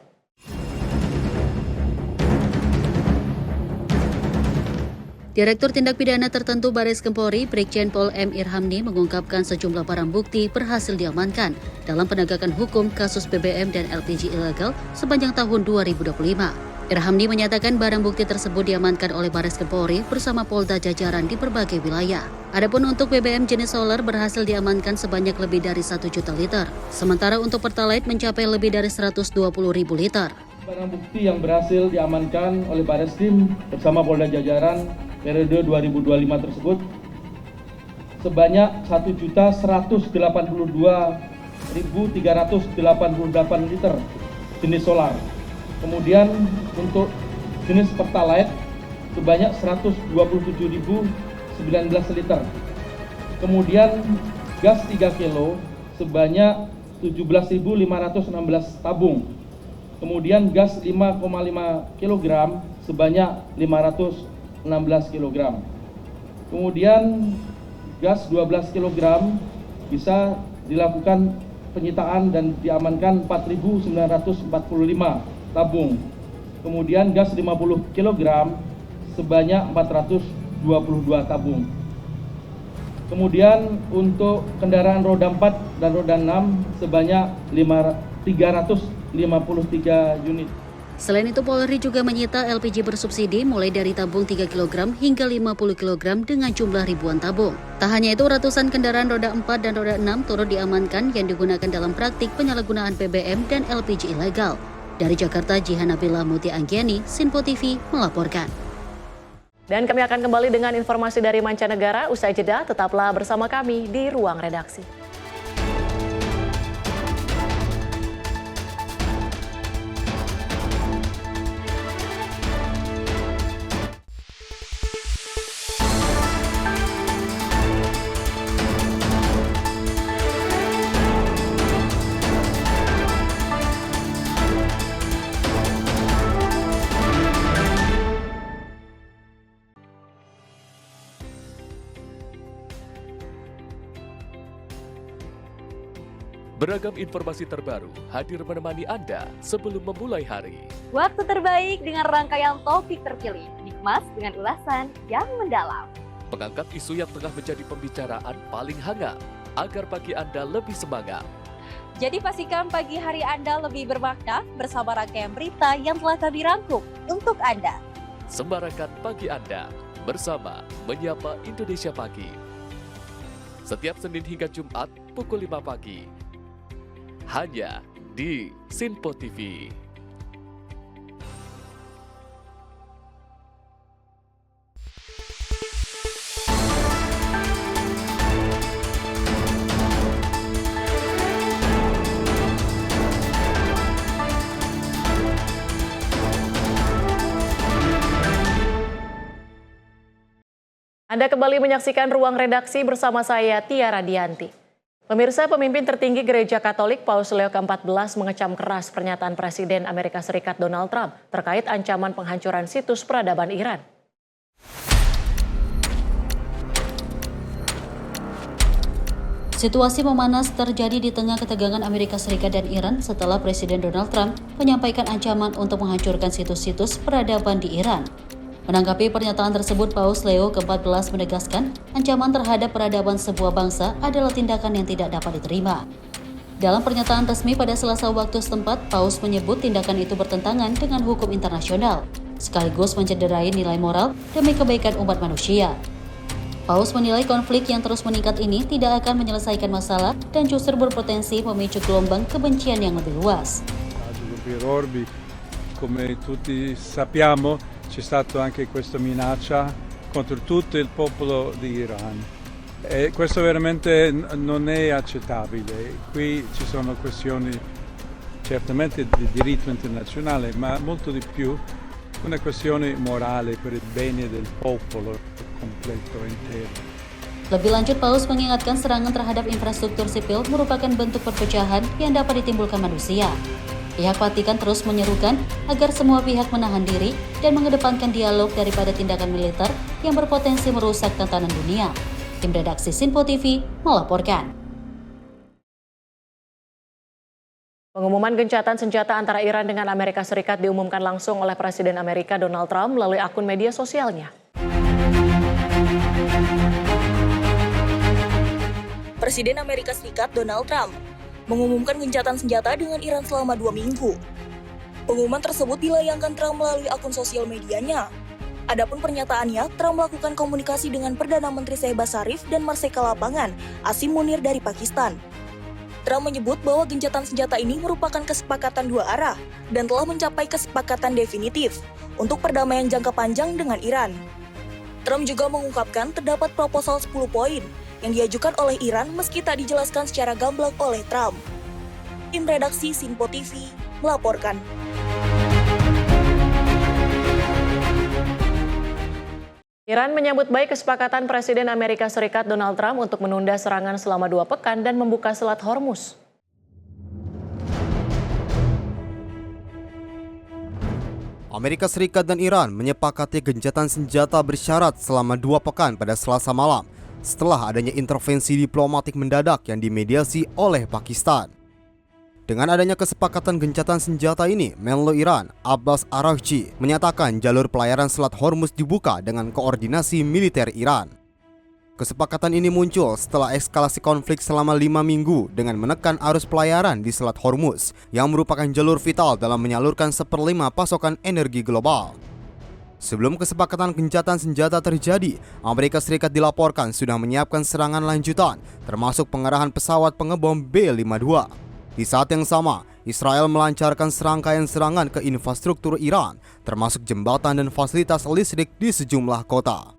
Direktur Tindak Pidana Tertentu Barreskrim Polri, Brigjen Pol M. Irhamni mengungkapkan sejumlah barang bukti berhasil diamankan dalam penegakan hukum kasus BBM dan LPG ilegal sepanjang tahun 2025. Irhamni menyatakan barang bukti tersebut diamankan oleh Barreskrim Polri bersama Polda jajaran di berbagai wilayah. Adapun untuk BBM jenis solar berhasil diamankan sebanyak lebih dari 1 juta liter. Sementara untuk Pertalite mencapai lebih dari 120.000 liter. Barang bukti yang berhasil diamankan oleh Barreskrim bersama Polda jajaran periode 2025 tersebut sebanyak 1.182.388 liter jenis solar. Kemudian untuk jenis Pertalite sebanyak 127.019 liter. Kemudian gas 3 kilo sebanyak 17.516 tabung. Kemudian gas 5,5 kg sebanyak 516 kg. Kemudian gas 12 kg bisa dilakukan penyitaan dan diamankan 4.945 tabung. Kemudian gas 50 kg sebanyak 422 tabung. Kemudian untuk kendaraan roda 4 dan roda 6 sebanyak 353 unit. Selain itu, Polri juga menyita LPG bersubsidi mulai dari tabung 3 kg hingga 50 kg dengan jumlah ribuan tabung. Tak hanya itu, ratusan kendaraan roda 4 dan roda 6 turut diamankan yang digunakan dalam praktik penyalahgunaan BBM dan LPG ilegal. Dari Jakarta, Jihan Nabila Muti Anggiani, Sinpo TV melaporkan. Dan kami akan kembali dengan informasi dari mancanegara. Usai jeda, tetaplah bersama kami di Ruang Redaksi. Beragam informasi terbaru hadir menemani Anda sebelum memulai hari. Waktu terbaik dengan rangkaian topik terpilih, dikemas dengan ulasan yang mendalam. mengangkat isu yang tengah menjadi pembicaraan paling hangat agar pagi Anda lebih semangat. Jadi pastikan pagi hari Anda lebih bermakna bersama rangkaian berita yang telah kami rangkum untuk Anda. Sembarakan pagi Anda bersama Menyapa Indonesia Pagi. Setiap Senin hingga Jumat pukul 5 pagi. Hanya di Sinpo TV. Anda kembali menyaksikan Ruang Redaksi bersama saya, Tiara Dianti. Pemirsa, pemimpin tertinggi Gereja Katolik Paus Leo ke-14 mengecam keras pernyataan Presiden Amerika Serikat Donald Trump terkait ancaman penghancuran situs peradaban Iran. Situasi memanas terjadi di tengah ketegangan Amerika Serikat dan Iran setelah Presiden Donald Trump menyampaikan ancaman untuk menghancurkan situs-situs peradaban di Iran. Menanggapi pernyataan tersebut, Paus Leo ke-14 menegaskan ancaman terhadap peradaban sebuah bangsa adalah tindakan yang tidak dapat diterima. Dalam pernyataan resmi pada Selasa waktu setempat, Paus menyebut tindakan itu bertentangan dengan hukum internasional, sekaligus mencederai nilai moral demi kebaikan umat manusia. Paus menilai konflik yang terus meningkat ini tidak akan menyelesaikan masalah dan justru berpotensi memicu gelombang kebencian yang lebih luas. Come tutti sappiamo, c'è stata anche questa minaccia contro tutto il popolo di Iran e questo veramente non è accettabile. Qui ci sono questioni certamente di diritto internazionale, ma molto di più una questione morale per il bene del popolo completo intero. Lebih lanjut, Paus mengingatkan serangan terhadap infrastruktur sipil merupakan bentuk perpecahan yang dapat ditimbulkan manusia. Pihak Vatikan terus menyerukan agar semua pihak menahan diri dan mengedepankan dialog daripada tindakan militer yang berpotensi merusak tatanan dunia. Tim redaksi Sinpo TV melaporkan. Pengumuman gencatan senjata antara Iran dengan Amerika Serikat diumumkan langsung oleh Presiden Amerika Donald Trump melalui akun media sosialnya. Presiden Amerika Serikat Donald Trump mengumumkan gencatan senjata dengan Iran selama 2 minggu. Pengumuman tersebut dilayangkan Trump melalui akun sosial medianya. Adapun pernyataannya, Trump melakukan komunikasi dengan Perdana Menteri Shehbaz Sharif dan Marseka Lapangan Asim Munir dari Pakistan. Trump menyebut bahwa gencatan senjata ini merupakan kesepakatan 2 arah dan telah mencapai kesepakatan definitif untuk perdamaian jangka panjang dengan Iran. Trump juga mengungkapkan terdapat proposal 10 poin yang diajukan oleh Iran meski tak dijelaskan secara gamblang oleh Trump. Tim redaksi Sinpo TV melaporkan. Iran menyambut baik kesepakatan Presiden Amerika Serikat Donald Trump untuk menunda serangan selama 2 pekan dan membuka Selat Hormuz. Amerika Serikat dan Iran menyepakati gencatan senjata bersyarat selama 2 pekan pada Selasa malam, setelah adanya intervensi diplomatik mendadak yang dimediasi oleh Pakistan. Dengan adanya kesepakatan gencatan senjata ini, Menlo Iran, Abbas Araghchi, menyatakan jalur pelayaran Selat Hormuz dibuka dengan koordinasi militer Iran. Kesepakatan ini muncul setelah eskalasi konflik selama 5 minggu dengan menekan arus pelayaran di Selat Hormuz, yang merupakan jalur vital dalam menyalurkan 1/5 pasokan energi global. Sebelum kesepakatan gencatan senjata terjadi, Amerika Serikat dilaporkan sudah menyiapkan serangan lanjutan, termasuk pengerahan pesawat pengebom B-52. Di saat yang sama, Israel melancarkan serangkaian serangan ke infrastruktur Iran, termasuk jembatan dan fasilitas listrik di sejumlah kota.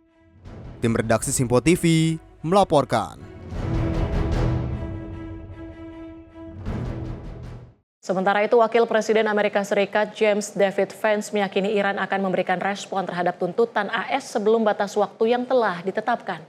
Tim redaksi Sinpo TV melaporkan. Sementara itu, Wakil Presiden Amerika Serikat James David Vance meyakini Iran akan memberikan respon terhadap tuntutan AS sebelum batas waktu yang telah ditetapkan.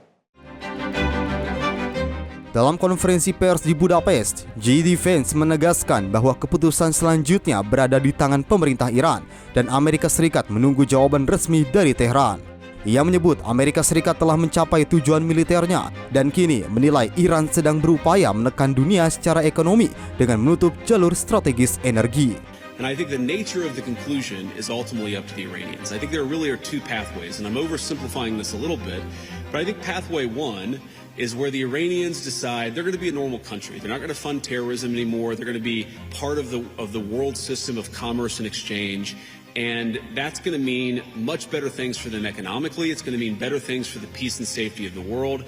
Dalam konferensi pers di Budapest, JD Vance menegaskan bahwa keputusan selanjutnya berada di tangan pemerintah Iran dan Amerika Serikat menunggu jawaban resmi dari Teheran. Ia menyebut Amerika Serikat telah mencapai tujuan militernya dan kini menilai Iran sedang berupaya menekan dunia secara ekonomi dengan menutup jalur strategis energi. And I think the nature of the conclusion is ultimately up to the Iranians. I think there really are 2 pathways, and I'm oversimplifying this a little bit, But I think pathway one is where the Iranians decide they're going to be a normal country. They're not going to fund terrorism anymore. They're going to be part of the world system of commerce and exchange. And that's going to mean much better things for them economically. It's going to mean better things for the peace and safety of the world.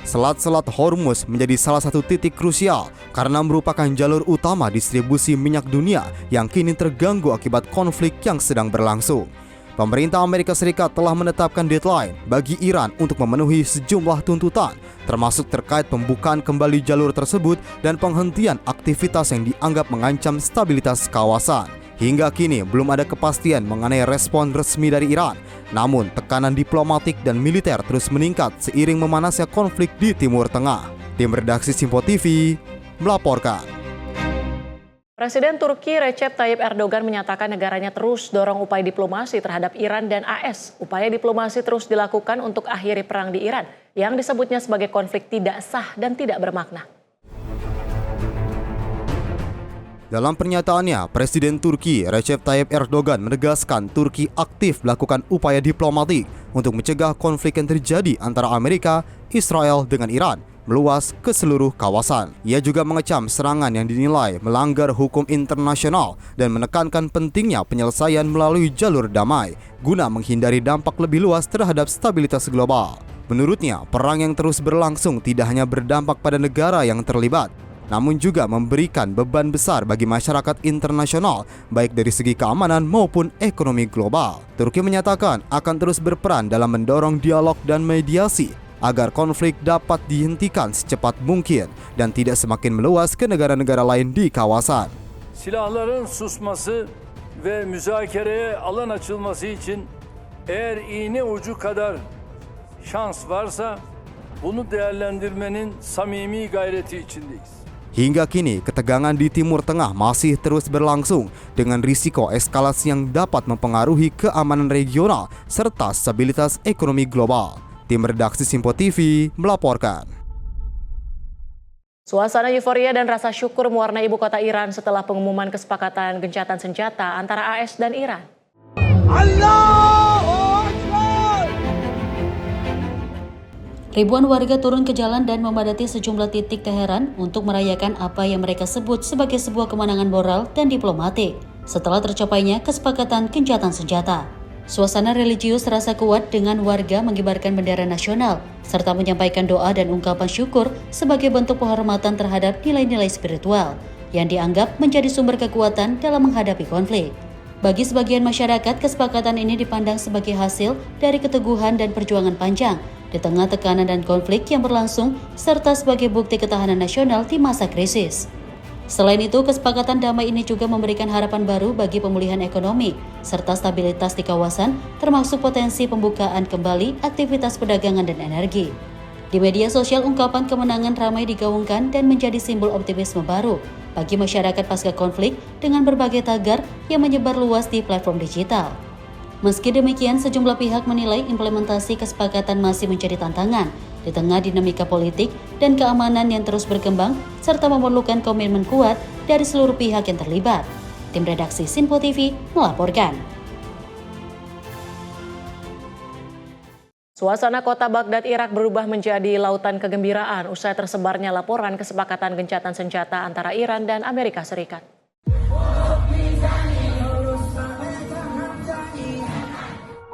Selat-selat Hormuz menjadi salah satu titik krusial karena merupakan jalur utama distribusi minyak dunia yang kini terganggu akibat konflik yang sedang berlangsung. Pemerintah Amerika Serikat telah menetapkan deadline bagi Iran untuk memenuhi sejumlah tuntutan, termasuk terkait pembukaan kembali jalur tersebut dan penghentian aktivitas yang dianggap mengancam stabilitas kawasan. Hingga kini belum ada kepastian mengenai respon resmi dari Iran. Namun tekanan diplomatik dan militer terus meningkat seiring memanasnya konflik di Timur Tengah. Tim redaksi Simpo TV melaporkan. Presiden Turki Recep Tayyip Erdogan menyatakan negaranya terus dorong upaya diplomasi terhadap Iran dan AS. Upaya diplomasi terus dilakukan untuk akhiri perang di Iran yang disebutnya sebagai konflik tidak sah dan tidak bermakna. Dalam pernyataannya, Presiden Turki Recep Tayyip Erdogan menegaskan Turki aktif melakukan upaya diplomatik untuk mencegah konflik yang terjadi antara Amerika, Israel dengan Iran meluas ke seluruh kawasan. Ia juga mengecam serangan yang dinilai melanggar hukum internasional dan menekankan pentingnya penyelesaian melalui jalur damai guna menghindari dampak lebih luas terhadap stabilitas global. Menurutnya, perang yang terus berlangsung tidak hanya berdampak pada negara yang terlibat, namun juga memberikan beban besar bagi masyarakat internasional, baik dari segi keamanan maupun ekonomi global. Turki menyatakan akan terus berperan dalam mendorong dialog dan mediasi agar konflik dapat dihentikan secepat mungkin dan tidak semakin meluas ke negara-negara lain di kawasan. Silahların susması ve müzakereye alan açılması için eğer iğne ucu kadar şans varsa bunu değerlendirmenin samimi gayreti içindeyiz. Hingga kini, ketegangan di Timur Tengah masih terus berlangsung dengan risiko eskalasi yang dapat mempengaruhi keamanan regional serta stabilitas ekonomi global. Tim redaksi Simpo TV melaporkan. Suasana euforia dan rasa syukur mewarnai ibu kota Iran setelah pengumuman kesepakatan gencatan senjata antara AS dan Iran. Ribuan warga turun ke jalan dan memadati sejumlah titik Teheran untuk merayakan apa yang mereka sebut sebagai sebuah kemenangan moral dan diplomatik setelah tercapainya kesepakatan gencatan senjata. Suasana religius terasa kuat dengan warga mengibarkan bendera nasional serta menyampaikan doa dan ungkapan syukur sebagai bentuk penghormatan terhadap nilai-nilai spiritual yang dianggap menjadi sumber kekuatan dalam menghadapi konflik. Bagi sebagian masyarakat, kesepakatan ini dipandang sebagai hasil dari keteguhan dan perjuangan panjang di tengah tekanan dan konflik yang berlangsung serta sebagai bukti ketahanan nasional di masa krisis. Selain itu, kesepakatan damai ini juga memberikan harapan baru bagi pemulihan ekonomi serta stabilitas di kawasan, termasuk potensi pembukaan kembali aktivitas perdagangan dan energi. Di media sosial, ungkapan kemenangan ramai digaungkan dan menjadi simbol optimisme baru bagi masyarakat pasca konflik dengan berbagai tagar yang menyebar luas di platform digital. Meski demikian, sejumlah pihak menilai implementasi kesepakatan masih menjadi tantangan di tengah dinamika politik dan keamanan yang terus berkembang serta memerlukan komitmen kuat dari seluruh pihak yang terlibat. Tim redaksi Simpo TV melaporkan. Suasana kota Baghdad, Irak berubah menjadi lautan kegembiraan usai tersebarnya laporan kesepakatan gencatan senjata antara Iran dan Amerika Serikat.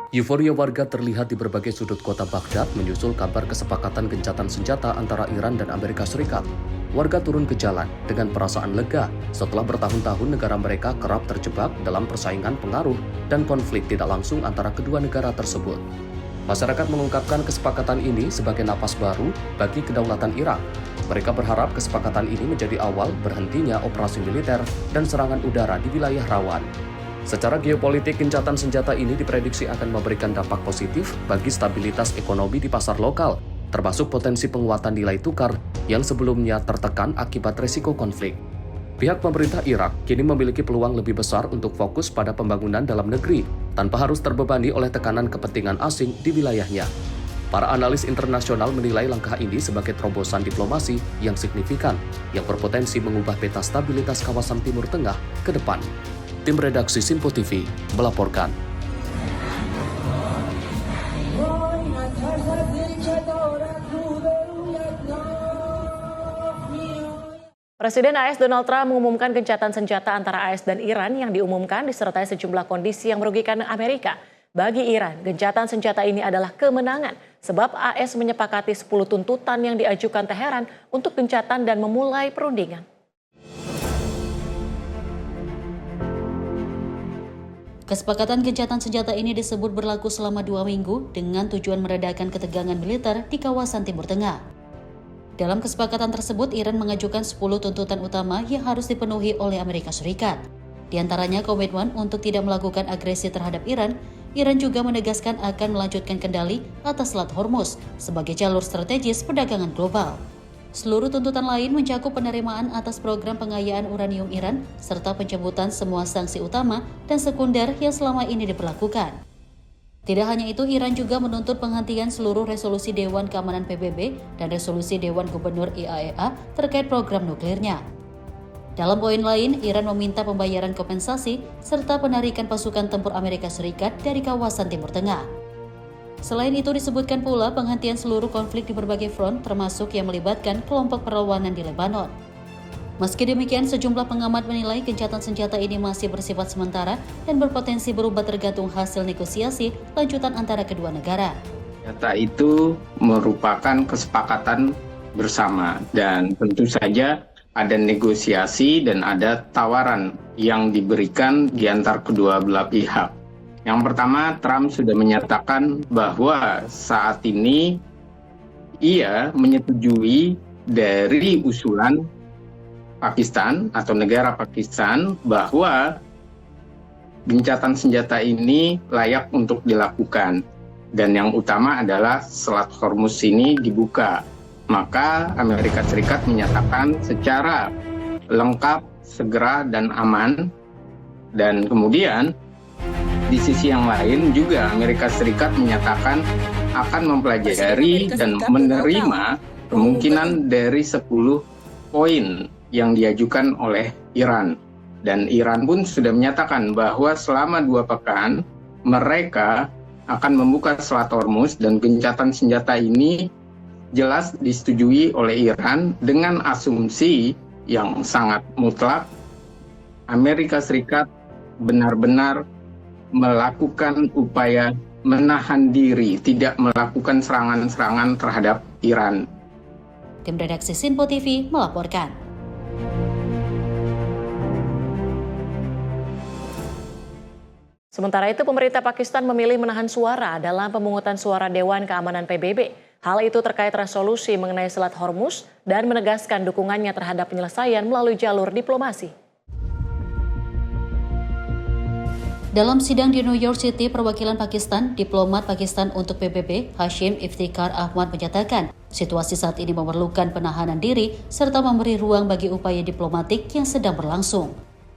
Euforia warga terlihat di berbagai sudut kota Baghdad menyusul kabar kesepakatan gencatan senjata antara Iran dan Amerika Serikat. Warga turun ke jalan dengan perasaan lega setelah bertahun-tahun negara mereka kerap terjebak dalam persaingan pengaruh dan konflik tidak langsung antara kedua negara tersebut. Masyarakat mengungkapkan kesepakatan ini sebagai napas baru bagi kedaulatan Irak. Mereka berharap kesepakatan ini menjadi awal berhentinya operasi militer dan serangan udara di wilayah rawan. Secara geopolitik, gencatan senjata ini diprediksi akan memberikan dampak positif bagi stabilitas ekonomi di pasar lokal, termasuk potensi penguatan nilai tukar yang sebelumnya tertekan akibat resiko konflik. Pihak pemerintah Irak kini memiliki peluang lebih besar untuk fokus pada pembangunan dalam negeri, tanpa harus terbebani oleh tekanan kepentingan asing di wilayahnya. Para analis internasional menilai langkah ini sebagai terobosan diplomasi yang signifikan, yang berpotensi mengubah peta stabilitas kawasan Timur Tengah ke depan. Tim redaksi Simpo TV melaporkan. Presiden AS Donald Trump mengumumkan gencatan senjata antara AS dan Iran yang diumumkan disertai sejumlah kondisi yang merugikan Amerika. Bagi Iran, gencatan senjata ini adalah kemenangan sebab AS menyepakati 10 tuntutan yang diajukan Teheran untuk gencatan dan memulai perundingan. Kesepakatan gencatan senjata ini disebut berlaku selama 2 minggu dengan tujuan meredakan ketegangan militer di kawasan Timur Tengah. Dalam kesepakatan tersebut, Iran mengajukan 10 tuntutan utama yang harus dipenuhi oleh Amerika Serikat. Di antaranya komitmen untuk tidak melakukan agresi terhadap Iran. Iran juga menegaskan akan melanjutkan kendali atas Selat Hormuz sebagai jalur strategis perdagangan global. Seluruh tuntutan lain mencakup penerimaan atas program pengayaan uranium Iran serta pencabutan semua sanksi utama dan sekunder yang selama ini diberlakukan. Tidak hanya itu, Iran juga menuntut penghentian seluruh resolusi Dewan Keamanan PBB dan resolusi Dewan Gubernur IAEA terkait program nuklirnya. Dalam poin lain, Iran meminta pembayaran kompensasi serta penarikan pasukan tempur Amerika Serikat dari kawasan Timur Tengah. Selain itu disebutkan pula penghentian seluruh konflik di berbagai front termasuk yang melibatkan kelompok perlawanan di Lebanon. Meski demikian, sejumlah pengamat menilai gencatan senjata ini masih bersifat sementara dan berpotensi berubah tergantung hasil negosiasi lanjutan antara kedua negara. Data itu merupakan kesepakatan bersama dan tentu saja ada negosiasi dan ada tawaran yang diberikan di antar kedua belah pihak. Yang pertama, Trump sudah menyatakan bahwa saat ini ia menyetujui dari usulan Pakistan atau negara Pakistan bahwa gencatan senjata ini layak untuk dilakukan. Dan yang utama adalah Selat Hormuz ini dibuka. Maka Amerika Serikat menyatakan secara lengkap, segera, dan aman. Dan kemudian di sisi yang lain juga Amerika Serikat menyatakan akan mempelajari dan menerima kemungkinan dari 10 poin yang diajukan oleh Iran. Dan Iran pun sudah menyatakan bahwa selama 2 pekan mereka akan membuka Selat Hormuz dan gencatan senjata ini jelas disetujui oleh Iran dengan asumsi yang sangat mutlak Amerika Serikat benar-benar melakukan upaya menahan diri, tidak melakukan serangan-serangan terhadap Iran. Tim redaksi Sinpo TV melaporkan. Sementara itu, pemerintah Pakistan memilih menahan suara dalam pemungutan suara Dewan Keamanan PBB. Hal itu terkait resolusi mengenai Selat Hormuz dan menegaskan dukungannya terhadap penyelesaian melalui jalur diplomasi. Dalam sidang di New York City, perwakilan Pakistan, diplomat Pakistan untuk PBB, Hashim Iftikhar Ahmad menyatakan, situasi saat ini memerlukan penahanan diri serta memberi ruang bagi upaya diplomatik yang sedang berlangsung.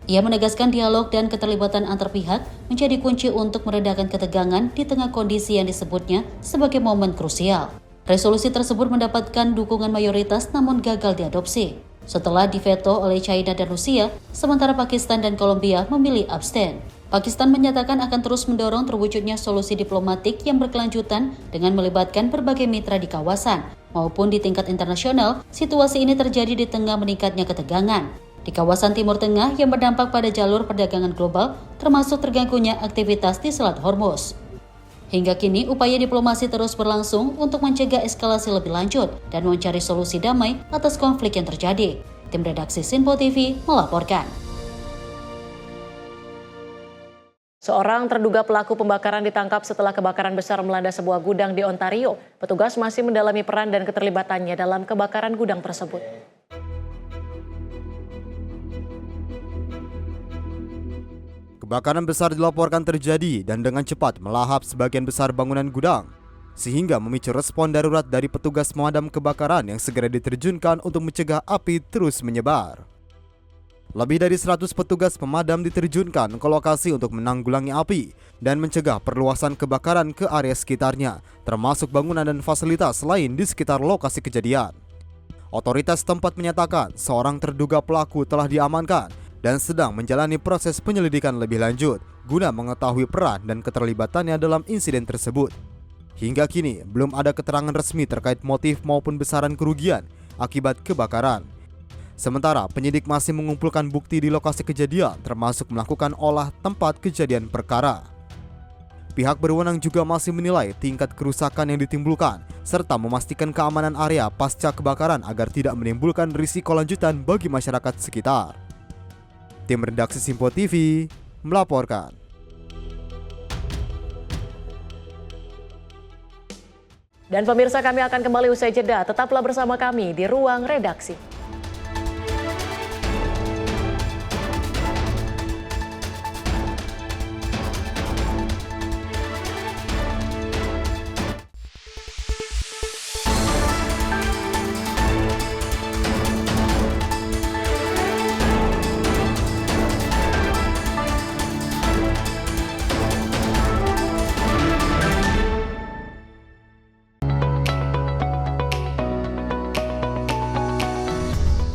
Ia menegaskan dialog dan keterlibatan antar pihak menjadi kunci untuk meredakan ketegangan di tengah kondisi yang disebutnya sebagai momen krusial. Resolusi tersebut mendapatkan dukungan mayoritas namun gagal diadopsi. Setelah diveto oleh China dan Rusia, sementara Pakistan dan Kolombia memilih abstain. Pakistan menyatakan akan terus mendorong terwujudnya solusi diplomatik yang berkelanjutan dengan melibatkan berbagai mitra di kawasan maupun di tingkat internasional. Situasi ini terjadi di tengah meningkatnya ketegangan di kawasan Timur Tengah yang berdampak pada jalur perdagangan global, termasuk terganggunya aktivitas di Selat Hormuz. Hingga kini, upaya diplomasi terus berlangsung untuk mencegah eskalasi lebih lanjut dan mencari solusi damai atas konflik yang terjadi. Tim redaksi Sinpo TV melaporkan. Seorang terduga pelaku pembakaran ditangkap setelah kebakaran besar melanda sebuah gudang di Ontario. Petugas masih mendalami peran dan keterlibatannya dalam kebakaran gudang tersebut. Kebakaran besar dilaporkan terjadi dan dengan cepat melahap sebagian besar bangunan gudang, sehingga memicu respon darurat dari petugas pemadam kebakaran yang segera diterjunkan untuk mencegah api terus menyebar. Lebih dari 100 petugas pemadam diterjunkan ke lokasi untuk menanggulangi api dan mencegah perluasan kebakaran ke area sekitarnya, termasuk bangunan dan fasilitas lain di sekitar lokasi kejadian. Otoritas tempat menyatakan seorang terduga pelaku telah diamankan dan sedang menjalani proses penyelidikan lebih lanjut guna mengetahui peran dan keterlibatannya dalam insiden tersebut. Hingga kini belum ada keterangan resmi terkait motif maupun besaran kerugian akibat kebakaran. Sementara penyidik masih mengumpulkan bukti di lokasi kejadian termasuk melakukan olah tempat kejadian perkara. Pihak berwenang juga masih menilai tingkat kerusakan yang ditimbulkan serta memastikan keamanan area pasca kebakaran agar tidak menimbulkan risiko lanjutan bagi masyarakat sekitar. Tim redaksi Simpo TV melaporkan. Dan pemirsa, kami akan kembali usai jeda. Tetaplah bersama kami di Ruang Redaksi.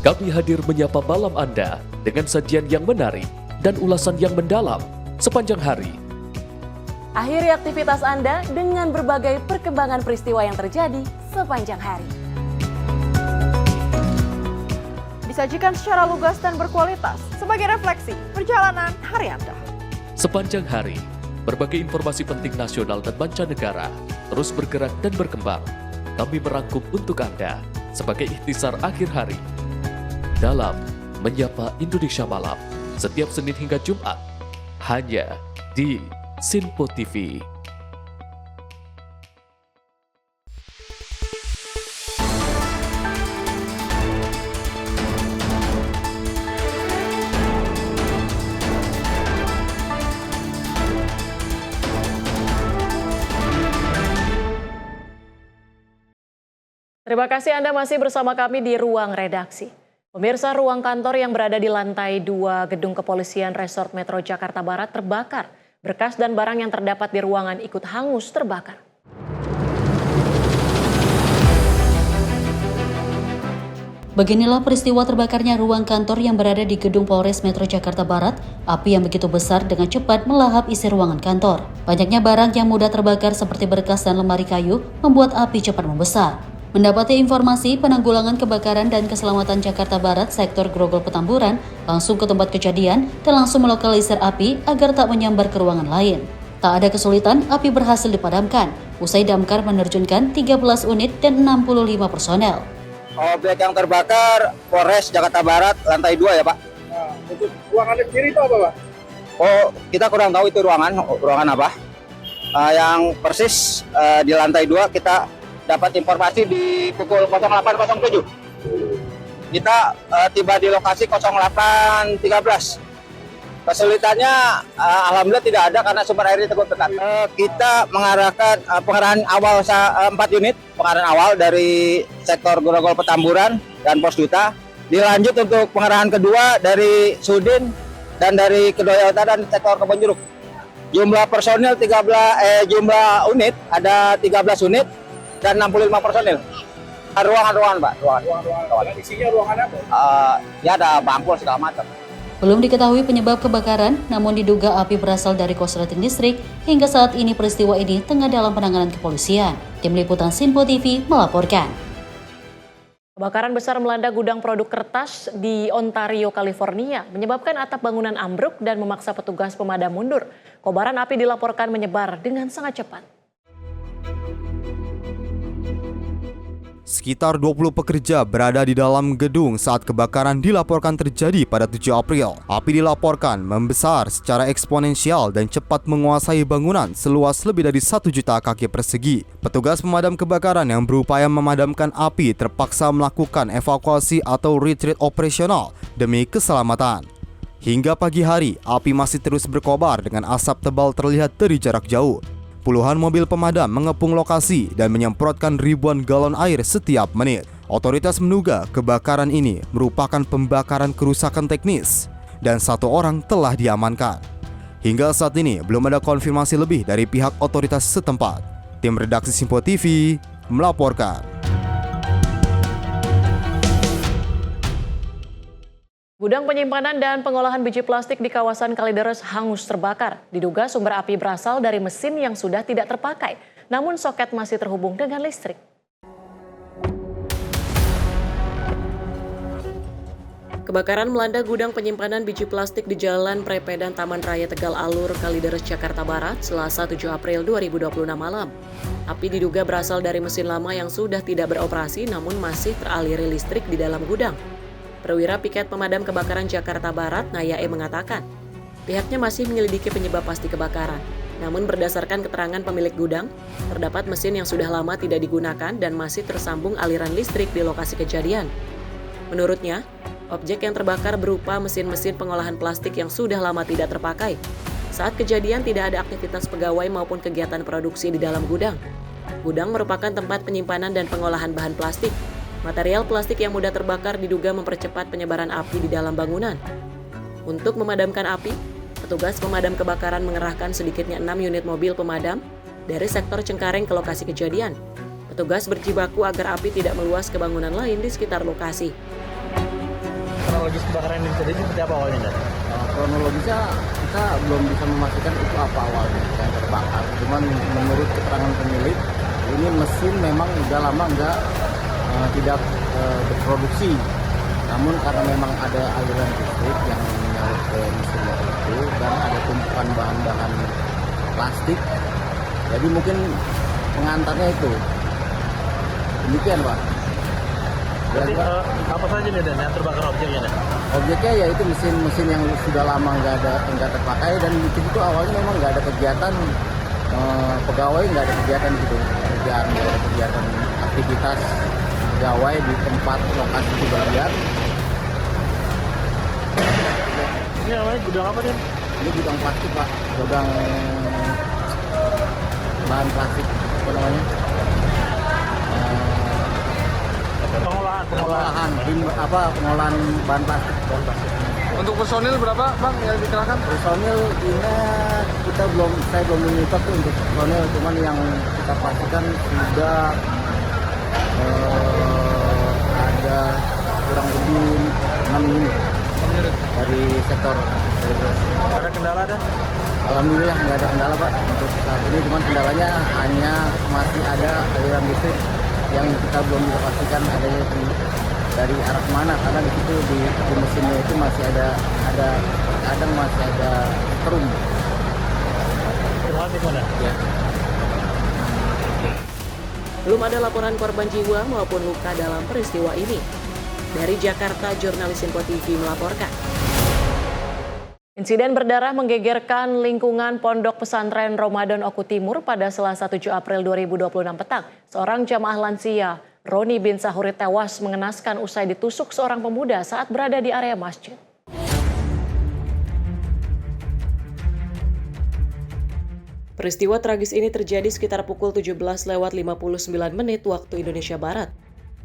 Kami hadir menyapa malam Anda dengan sajian yang menarik dan ulasan yang mendalam sepanjang hari. Akhiri aktivitas Anda dengan berbagai perkembangan peristiwa yang terjadi sepanjang hari. Disajikan secara lugas dan berkualitas sebagai refleksi perjalanan hari Anda. Sepanjang hari, berbagai informasi penting nasional dan mancanegara terus bergerak dan berkembang. Kami merangkum untuk Anda sebagai ikhtisar akhir hari dalam Menyapa Indonesia Malam setiap Senin hingga Jumat hanya di Simpo TV. Terima kasih Anda masih bersama kami di Ruang Redaksi. Pemirsa, ruang kantor yang berada di lantai 2 Gedung Kepolisian Resort Metro Jakarta Barat terbakar. Berkas dan barang yang terdapat di ruangan ikut hangus terbakar. Beginilah peristiwa terbakarnya ruang kantor yang berada di Gedung Polres Metro Jakarta Barat. Api yang begitu besar dengan cepat melahap isi ruangan kantor. Banyaknya barang yang mudah terbakar seperti berkas dan lemari kayu membuat api cepat membesar. Mendapati informasi penanggulangan kebakaran dan keselamatan Jakarta Barat sektor Grogol Petamburan langsung ke tempat kejadian dan langsung melokalisir api agar tak menyambar ke ruangan lain. Tak ada kesulitan, api berhasil dipadamkan. Usai damkar menerjunkan 13 unit dan 65 personel. Objek yang terbakar Polres Jakarta Barat lantai 2 ya Pak. Nah, untuk ruangan kiri itu apa Pak? Oh, kita kurang tahu itu ruangan apa. Yang persis di lantai 2 kita dapat informasi di pukul 08.07. Kita tiba di lokasi 08.13. Kesulitannya alhamdulillah tidak ada karena sumber airnya cukup dekat. Kita mengarahkan pengarahan awal 4 unit, pengarahan awal dari sektor Grogol Petamburan dan Pos Duta. Dilanjut untuk pengarahan kedua dari Sudin dan dari Kedoya Utara dan sektor Kebonjeruk. Jumlah personil jumlah unit ada 13 unit dan 65 personil. Ruangan Pak, ruangan. Isinya ruangan apa? Ya ada bangku segala macam. Belum diketahui penyebab kebakaran, namun diduga api berasal dari korsleting listrik. Hingga saat ini peristiwa ini tengah dalam penanganan kepolisian. Tim Liputan Simpo TV melaporkan. Kebakaran besar melanda gudang produk kertas di Ontario, California, menyebabkan atap bangunan ambruk dan memaksa petugas pemadam mundur. Kobaran api dilaporkan menyebar dengan sangat cepat. Sekitar 20 pekerja berada di dalam gedung saat kebakaran dilaporkan terjadi pada 7 April. Api dilaporkan membesar secara eksponensial dan cepat menguasai bangunan seluas lebih dari 1 juta kaki persegi. Petugas pemadam kebakaran yang berupaya memadamkan api terpaksa melakukan evakuasi atau retreat operasional demi keselamatan. Hingga pagi hari, api masih terus berkobar dengan asap tebal terlihat dari jarak jauh. Puluhan mobil pemadam mengepung lokasi dan menyemprotkan ribuan galon air setiap menit. Otoritas menduga kebakaran ini merupakan pembakaran kerusakan teknis dan 1 orang telah diamankan. Hingga saat ini belum ada konfirmasi lebih dari pihak otoritas setempat. Tim redaksi Simpo TV melaporkan. Gudang penyimpanan dan pengolahan biji plastik di kawasan Kalideres hangus terbakar. Diduga sumber api berasal dari mesin yang sudah tidak terpakai, namun soket masih terhubung dengan listrik. Kebakaran melanda gudang penyimpanan biji plastik di Jalan Prepedan Taman Raya Tegal Alur, Kalideres, Jakarta Barat, Selasa 7 April 2026 malam. Api diduga berasal dari mesin lama yang sudah tidak beroperasi namun masih teraliri listrik di dalam gudang. Perwira Piket Pemadam Kebakaran Jakarta Barat, Nayae mengatakan, pihaknya masih menyelidiki penyebab pasti kebakaran. Namun berdasarkan keterangan pemilik gudang, terdapat mesin yang sudah lama tidak digunakan dan masih tersambung aliran listrik di lokasi kejadian. Menurutnya, objek yang terbakar berupa mesin-mesin pengolahan plastik yang sudah lama tidak terpakai. Saat kejadian tidak ada aktivitas pegawai maupun kegiatan produksi di dalam gudang. Gudang merupakan tempat penyimpanan dan pengolahan bahan plastik. Material plastik yang mudah terbakar diduga mempercepat penyebaran api di dalam bangunan. Untuk memadamkan api, petugas pemadam kebakaran mengerahkan sedikitnya 6 unit mobil pemadam dari sektor Cengkareng ke lokasi kejadian. Petugas berjibaku agar api tidak meluas ke bangunan lain di sekitar lokasi. Kronologis kebakaran ini terjadi seperti apa awalnya? Kronologisnya kita belum bisa memastikan itu apa awalnya yang terbakar. Cuman menurut keterangan pemilik, ini mesin memang udah lama tidak berproduksi. Namun karena memang ada aliran listrik yang menyalur ke mesinnya itu dan ada tumpukan bahan-bahan plastik, jadi mungkin pengantarnya itu. Demikian, Pak. Berarti apa saja nih Dan yang terbakar objeknya? Objeknya yaitu mesin-mesin yang sudah lama nggak terpakai, dan di situ awalnya memang nggak ada kegiatan pegawai, nggak ada kegiatan gitu, nggak ada kegiatan aktivitas pegawai di tempat lokasi kejadian. Ini namanya gudang apa nih? Ini gudang plastik, Pak. Gudang bahan plastik apa namanya? Pengolahan bahan plastik. Untuk personil berapa, Bang, yang dikerahkan? Personil ini saya belum menghitung tuh untuk personil, cuman yang kita pastikan sudah ada kurang lebih 6 unit dari sektor. Ada kendala ada? Alhamdulillah nggak ada kendala, Pak. Untuk saat ini cuman kendalanya hanya masih ada aliran listrik yang kita belum bisa pastikan adanya dari arah mana, karena di situ di mesinnya itu masih ada kadang masih ada strum. Ya. Belum ada laporan korban jiwa maupun luka dalam peristiwa ini. Dari Jakarta, jurnalis Info TV melaporkan. Insiden berdarah menggegerkan lingkungan Pondok Pesantren Ramadan Oku Timur pada Selasa 7 April 2026 petang. Seorang jamaah lansia, Roni bin Sahuri, tewas mengenaskan usai ditusuk seorang pemuda saat berada di area masjid. Peristiwa tragis ini terjadi sekitar pukul 17:59 waktu Indonesia Barat.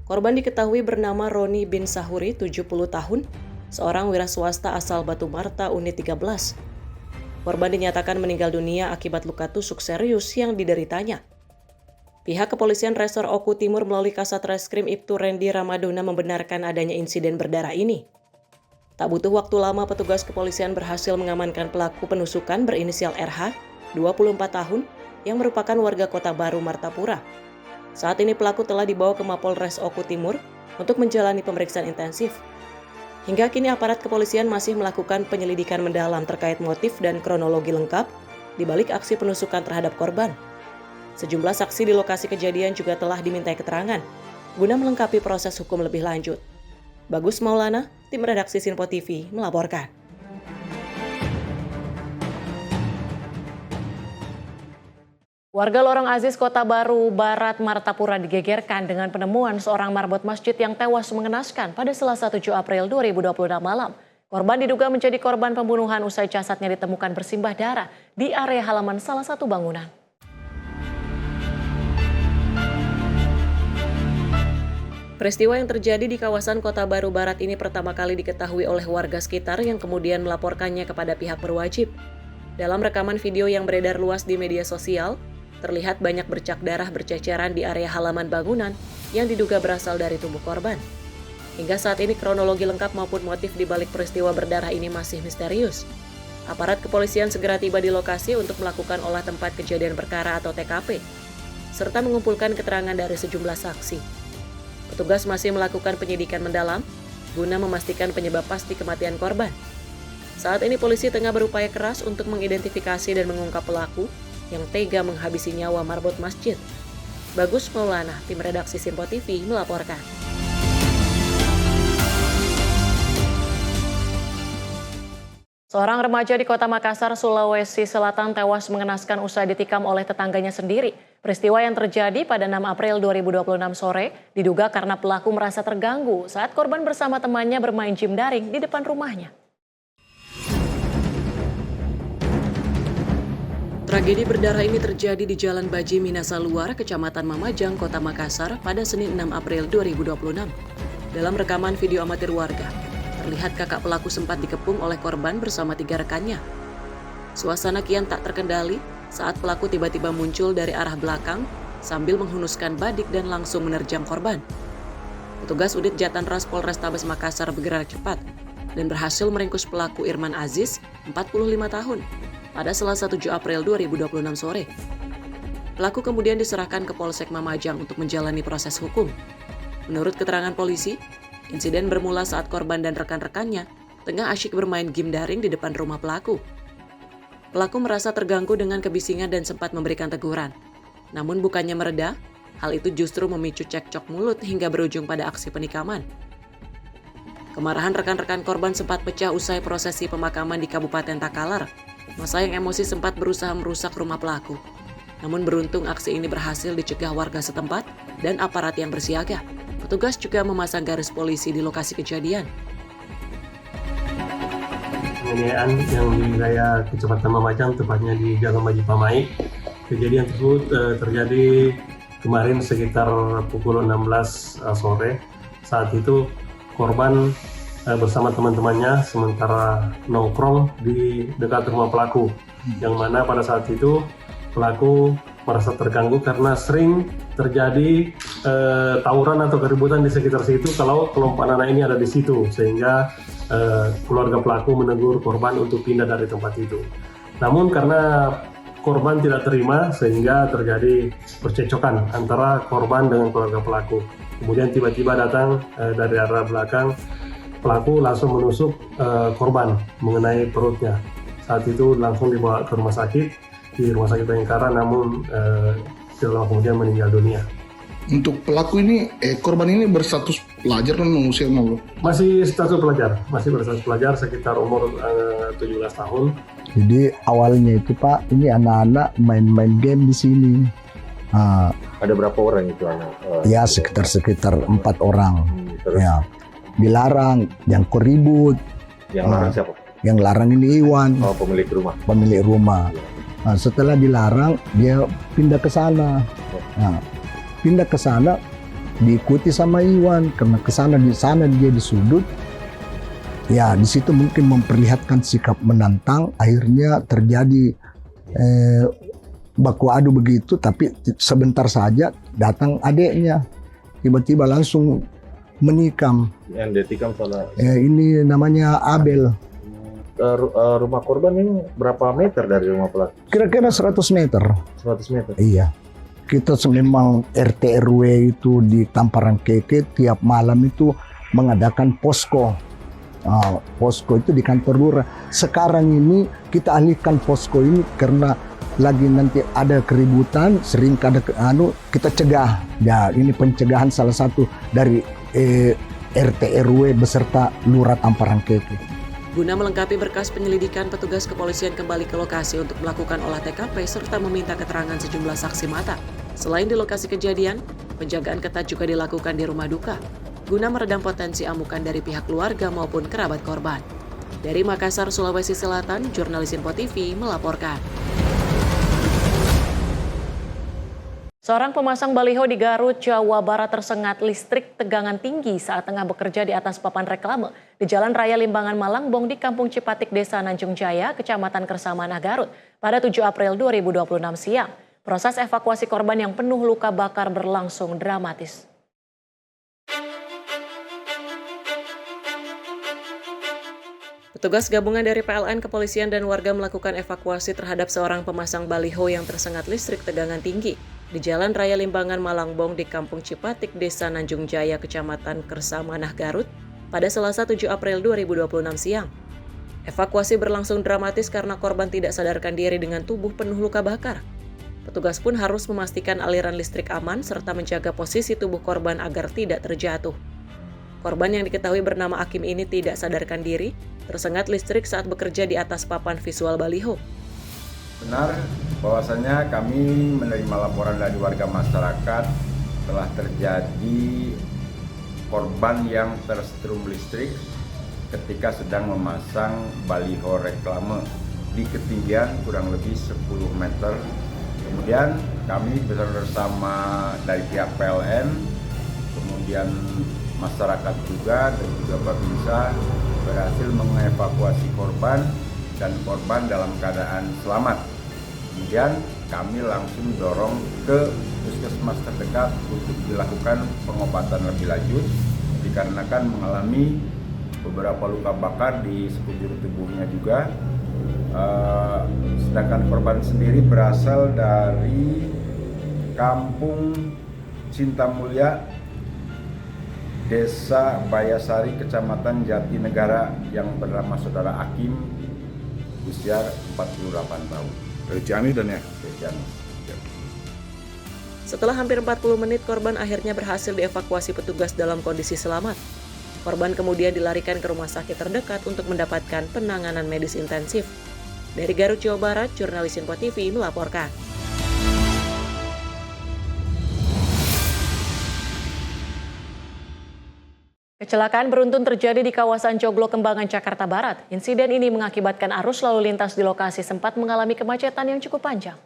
Korban diketahui bernama Roni bin Sahuri, 70 tahun, seorang wira swasta asal Batu Marta, Unit 13. Korban dinyatakan meninggal dunia akibat luka tusuk serius yang dideritanya. Pihak kepolisian Resor Oku Timur melalui Kasat Reskrim Ibtu Rendi Ramadona membenarkan adanya insiden berdarah ini. Tak butuh waktu lama, petugas kepolisian berhasil mengamankan pelaku penusukan berinisial RH, 24 tahun, yang merupakan warga Kota Baru, Martapura. Saat ini pelaku telah dibawa ke Mapolres Oku Timur untuk menjalani pemeriksaan intensif. Hingga kini aparat kepolisian masih melakukan penyelidikan mendalam terkait motif dan kronologi lengkap di balik aksi penusukan terhadap korban. Sejumlah saksi di lokasi kejadian juga telah dimintai keterangan guna melengkapi proses hukum lebih lanjut. Bagus Maulana, tim redaksi Sinpo TV melaporkan. Warga Lorong Aziz, Kota Baru Barat, Martapura digegerkan dengan penemuan seorang marbot masjid yang tewas mengenaskan pada Selasa 7 April 2026 malam. Korban diduga menjadi korban pembunuhan usai jasadnya ditemukan bersimbah darah di area halaman salah satu bangunan. Peristiwa yang terjadi di kawasan Kota Baru Barat ini pertama kali diketahui oleh warga sekitar yang kemudian melaporkannya kepada pihak berwajib. Dalam rekaman video yang beredar luas di media sosial, terlihat banyak bercak darah berceceran di area halaman bangunan yang diduga berasal dari tubuh korban. Hingga saat ini kronologi lengkap maupun motif di balik peristiwa berdarah ini masih misterius. Aparat kepolisian segera tiba di lokasi untuk melakukan olah tempat kejadian perkara atau TKP, serta mengumpulkan keterangan dari sejumlah saksi. Petugas masih melakukan penyidikan mendalam guna memastikan penyebab pasti kematian korban. Saat ini polisi tengah berupaya keras untuk mengidentifikasi dan mengungkap pelaku yang tega menghabisi nyawa marbot masjid. Bagus Maulana, tim redaksi Simpo TV melaporkan. Seorang remaja di Kota Makassar, Sulawesi Selatan tewas mengenaskan usai ditikam oleh tetangganya sendiri. Peristiwa yang terjadi pada 6 April 2026 sore diduga karena pelaku merasa terganggu saat korban bersama temannya bermain gym daring di depan rumahnya. Tragedi berdarah ini terjadi di Jalan Baji Minasa Luar, Kecamatan Mamajang, Kota Makassar pada Senin 6 April 2026. Dalam rekaman video amatir warga, terlihat kakak pelaku sempat dikepung oleh korban bersama 3 rekannya. Suasana kian tak terkendali saat pelaku tiba-tiba muncul dari arah belakang sambil menghunuskan badik dan langsung menerjang korban. Petugas Unit Jatanras Polrestabes Makassar bergerak cepat dan berhasil meringkus pelaku Irman Aziz, 45 tahun, pada Selasa 7 April 2026 sore. Pelaku kemudian diserahkan ke Polsek Mamajang untuk menjalani proses hukum. Menurut keterangan polisi, insiden bermula saat korban dan rekan-rekannya tengah asyik bermain game daring di depan rumah pelaku. Pelaku merasa terganggu dengan kebisingan dan sempat memberikan teguran. Namun bukannya mereda, hal itu justru memicu cekcok mulut hingga berujung pada aksi penikaman. Kemarahan rekan-rekan korban sempat pecah usai prosesi pemakaman di Kabupaten Takalar. Masa yang emosi sempat berusaha merusak rumah pelaku. Namun beruntung aksi ini berhasil dicegah warga setempat dan aparat yang bersiaga. Petugas juga memasang garis polisi di lokasi kejadian. Penganiayaan yang di wilayah Kecamatan Mamajang, tepatnya di Jalan Baji Pamai. Kejadian tersebut terjadi kemarin sekitar pukul 16 sore. Saat itu korban bersama teman-temannya sementara nongkrong di dekat rumah pelaku. Yang mana pada saat itu pelaku merasa terganggu karena sering terjadi tawuran atau keributan di sekitar situ kalau kelompok anak-anak ini ada di situ, sehingga keluarga pelaku menegur korban untuk pindah dari tempat itu. Namun karena korban tidak terima sehingga terjadi percekcokan antara korban dengan keluarga pelaku. Kemudian tiba-tiba datang dari arah belakang, pelaku langsung menusuk korban mengenai perutnya. Saat itu langsung dibawa ke rumah sakit, di Rumah Sakit Bayangkara, namun kemudian meninggal dunia. Untuk pelaku ini, korban ini berstatus pelajar dan usia belum? Masih status pelajar, masih berstatus pelajar sekitar umur 17 tahun. Jadi awalnya itu Pak, ini anak-anak main-main game di sini. Ada berapa orang itu anak? Ya sekitar 4 orang. Ya, dilarang, yang keribut. Yang larang siapa? Yang larang ini Iwan. Oh, pemilik rumah. Pemilik rumah. Nah, setelah dilarang, dia pindah ke sana. Nah, pindah ke sana, diikuti sama Iwan karena di sana dia di sudut. Ya, di situ mungkin memperlihatkan sikap menantang. Akhirnya terjadi baku adu begitu, tapi sebentar saja datang adiknya, tiba-tiba langsung menikam. Yang ditikam salah. Ini namanya Abel. Rumah korban ini berapa meter dari rumah pelaku? Kira-kira 100 meter. 100 meter? Iya. Kita memang RT RW itu di Tamparan Keke tiap malam itu mengadakan posko. Posko itu di kantor lurah. Sekarang ini kita alihkan posko ini karena lagi nanti ada keributan, sering ada kita cegah. Ya, ini pencegahan salah satu dari RT RW beserta lurah Tamparan Keke. Guna melengkapi berkas penyelidikan, petugas kepolisian kembali ke lokasi untuk melakukan olah TKP serta meminta keterangan sejumlah saksi mata. Selain di lokasi kejadian, penjagaan ketat juga dilakukan di rumah duka, guna meredam potensi amukan dari pihak keluarga maupun kerabat korban. Dari Makassar, Sulawesi Selatan, jurnalis Simpo TV melaporkan. Seorang pemasang baliho di Garut, Jawa Barat tersengat listrik tegangan tinggi saat tengah bekerja di atas papan reklame di Jalan Raya Limbangan Malangbong di Kampung Cipatik, Desa Nanjung Jaya, Kecamatan Kersamanah, Garut pada 7 April 2026 siang. Proses evakuasi korban yang penuh luka bakar berlangsung dramatis. Petugas gabungan dari PLN, kepolisian, dan warga melakukan evakuasi terhadap seorang pemasang baliho yang tersengat listrik tegangan tinggi di Jalan Raya Limbangan Malangbong di Kampung Cipatik, Desa Nanjung Jaya, Kecamatan Kersamanah, Garut pada Selasa 7 April 2026 siang. Evakuasi berlangsung dramatis karena korban tidak sadarkan diri dengan tubuh penuh luka bakar. Petugas pun harus memastikan aliran listrik aman serta menjaga posisi tubuh korban agar tidak terjatuh. Korban yang diketahui bernama Akim ini tidak sadarkan diri, tersengat listrik saat bekerja di atas papan visual baliho. Benar bahwasanya kami menerima laporan dari warga masyarakat telah terjadi korban yang tersetrum listrik ketika sedang memasang baliho reklame di ketinggian kurang lebih 10 meter. Kemudian kami bersama dari pihak PLN, kemudian masyarakat juga dan juga Babinsa berhasil mengevakuasi korban dan korban dalam keadaan selamat. Kemudian kami langsung dorong ke puskesmas terdekat untuk dilakukan pengobatan lebih lanjut dikarenakan mengalami beberapa luka bakar di sekujur tubuhnya juga. Sedangkan korban sendiri berasal dari Kampung Cintamulya, Desa Bayasari, Kecamatan Jatinegara yang bernama Saudara Akim, usia 48 tahun. Dari Ciamis dan ya? Dari Ciamis. Setelah hampir 40 menit, korban akhirnya berhasil dievakuasi petugas dalam kondisi selamat. Korban kemudian dilarikan ke rumah sakit terdekat untuk mendapatkan penanganan medis intensif. Dari Garut, Jawa Barat, jurnalis Info TV melaporkan. Kecelakaan beruntun terjadi di kawasan Joglo Kembangan, Jakarta Barat. Insiden ini mengakibatkan arus lalu lintas di lokasi sempat mengalami kemacetan yang cukup panjang.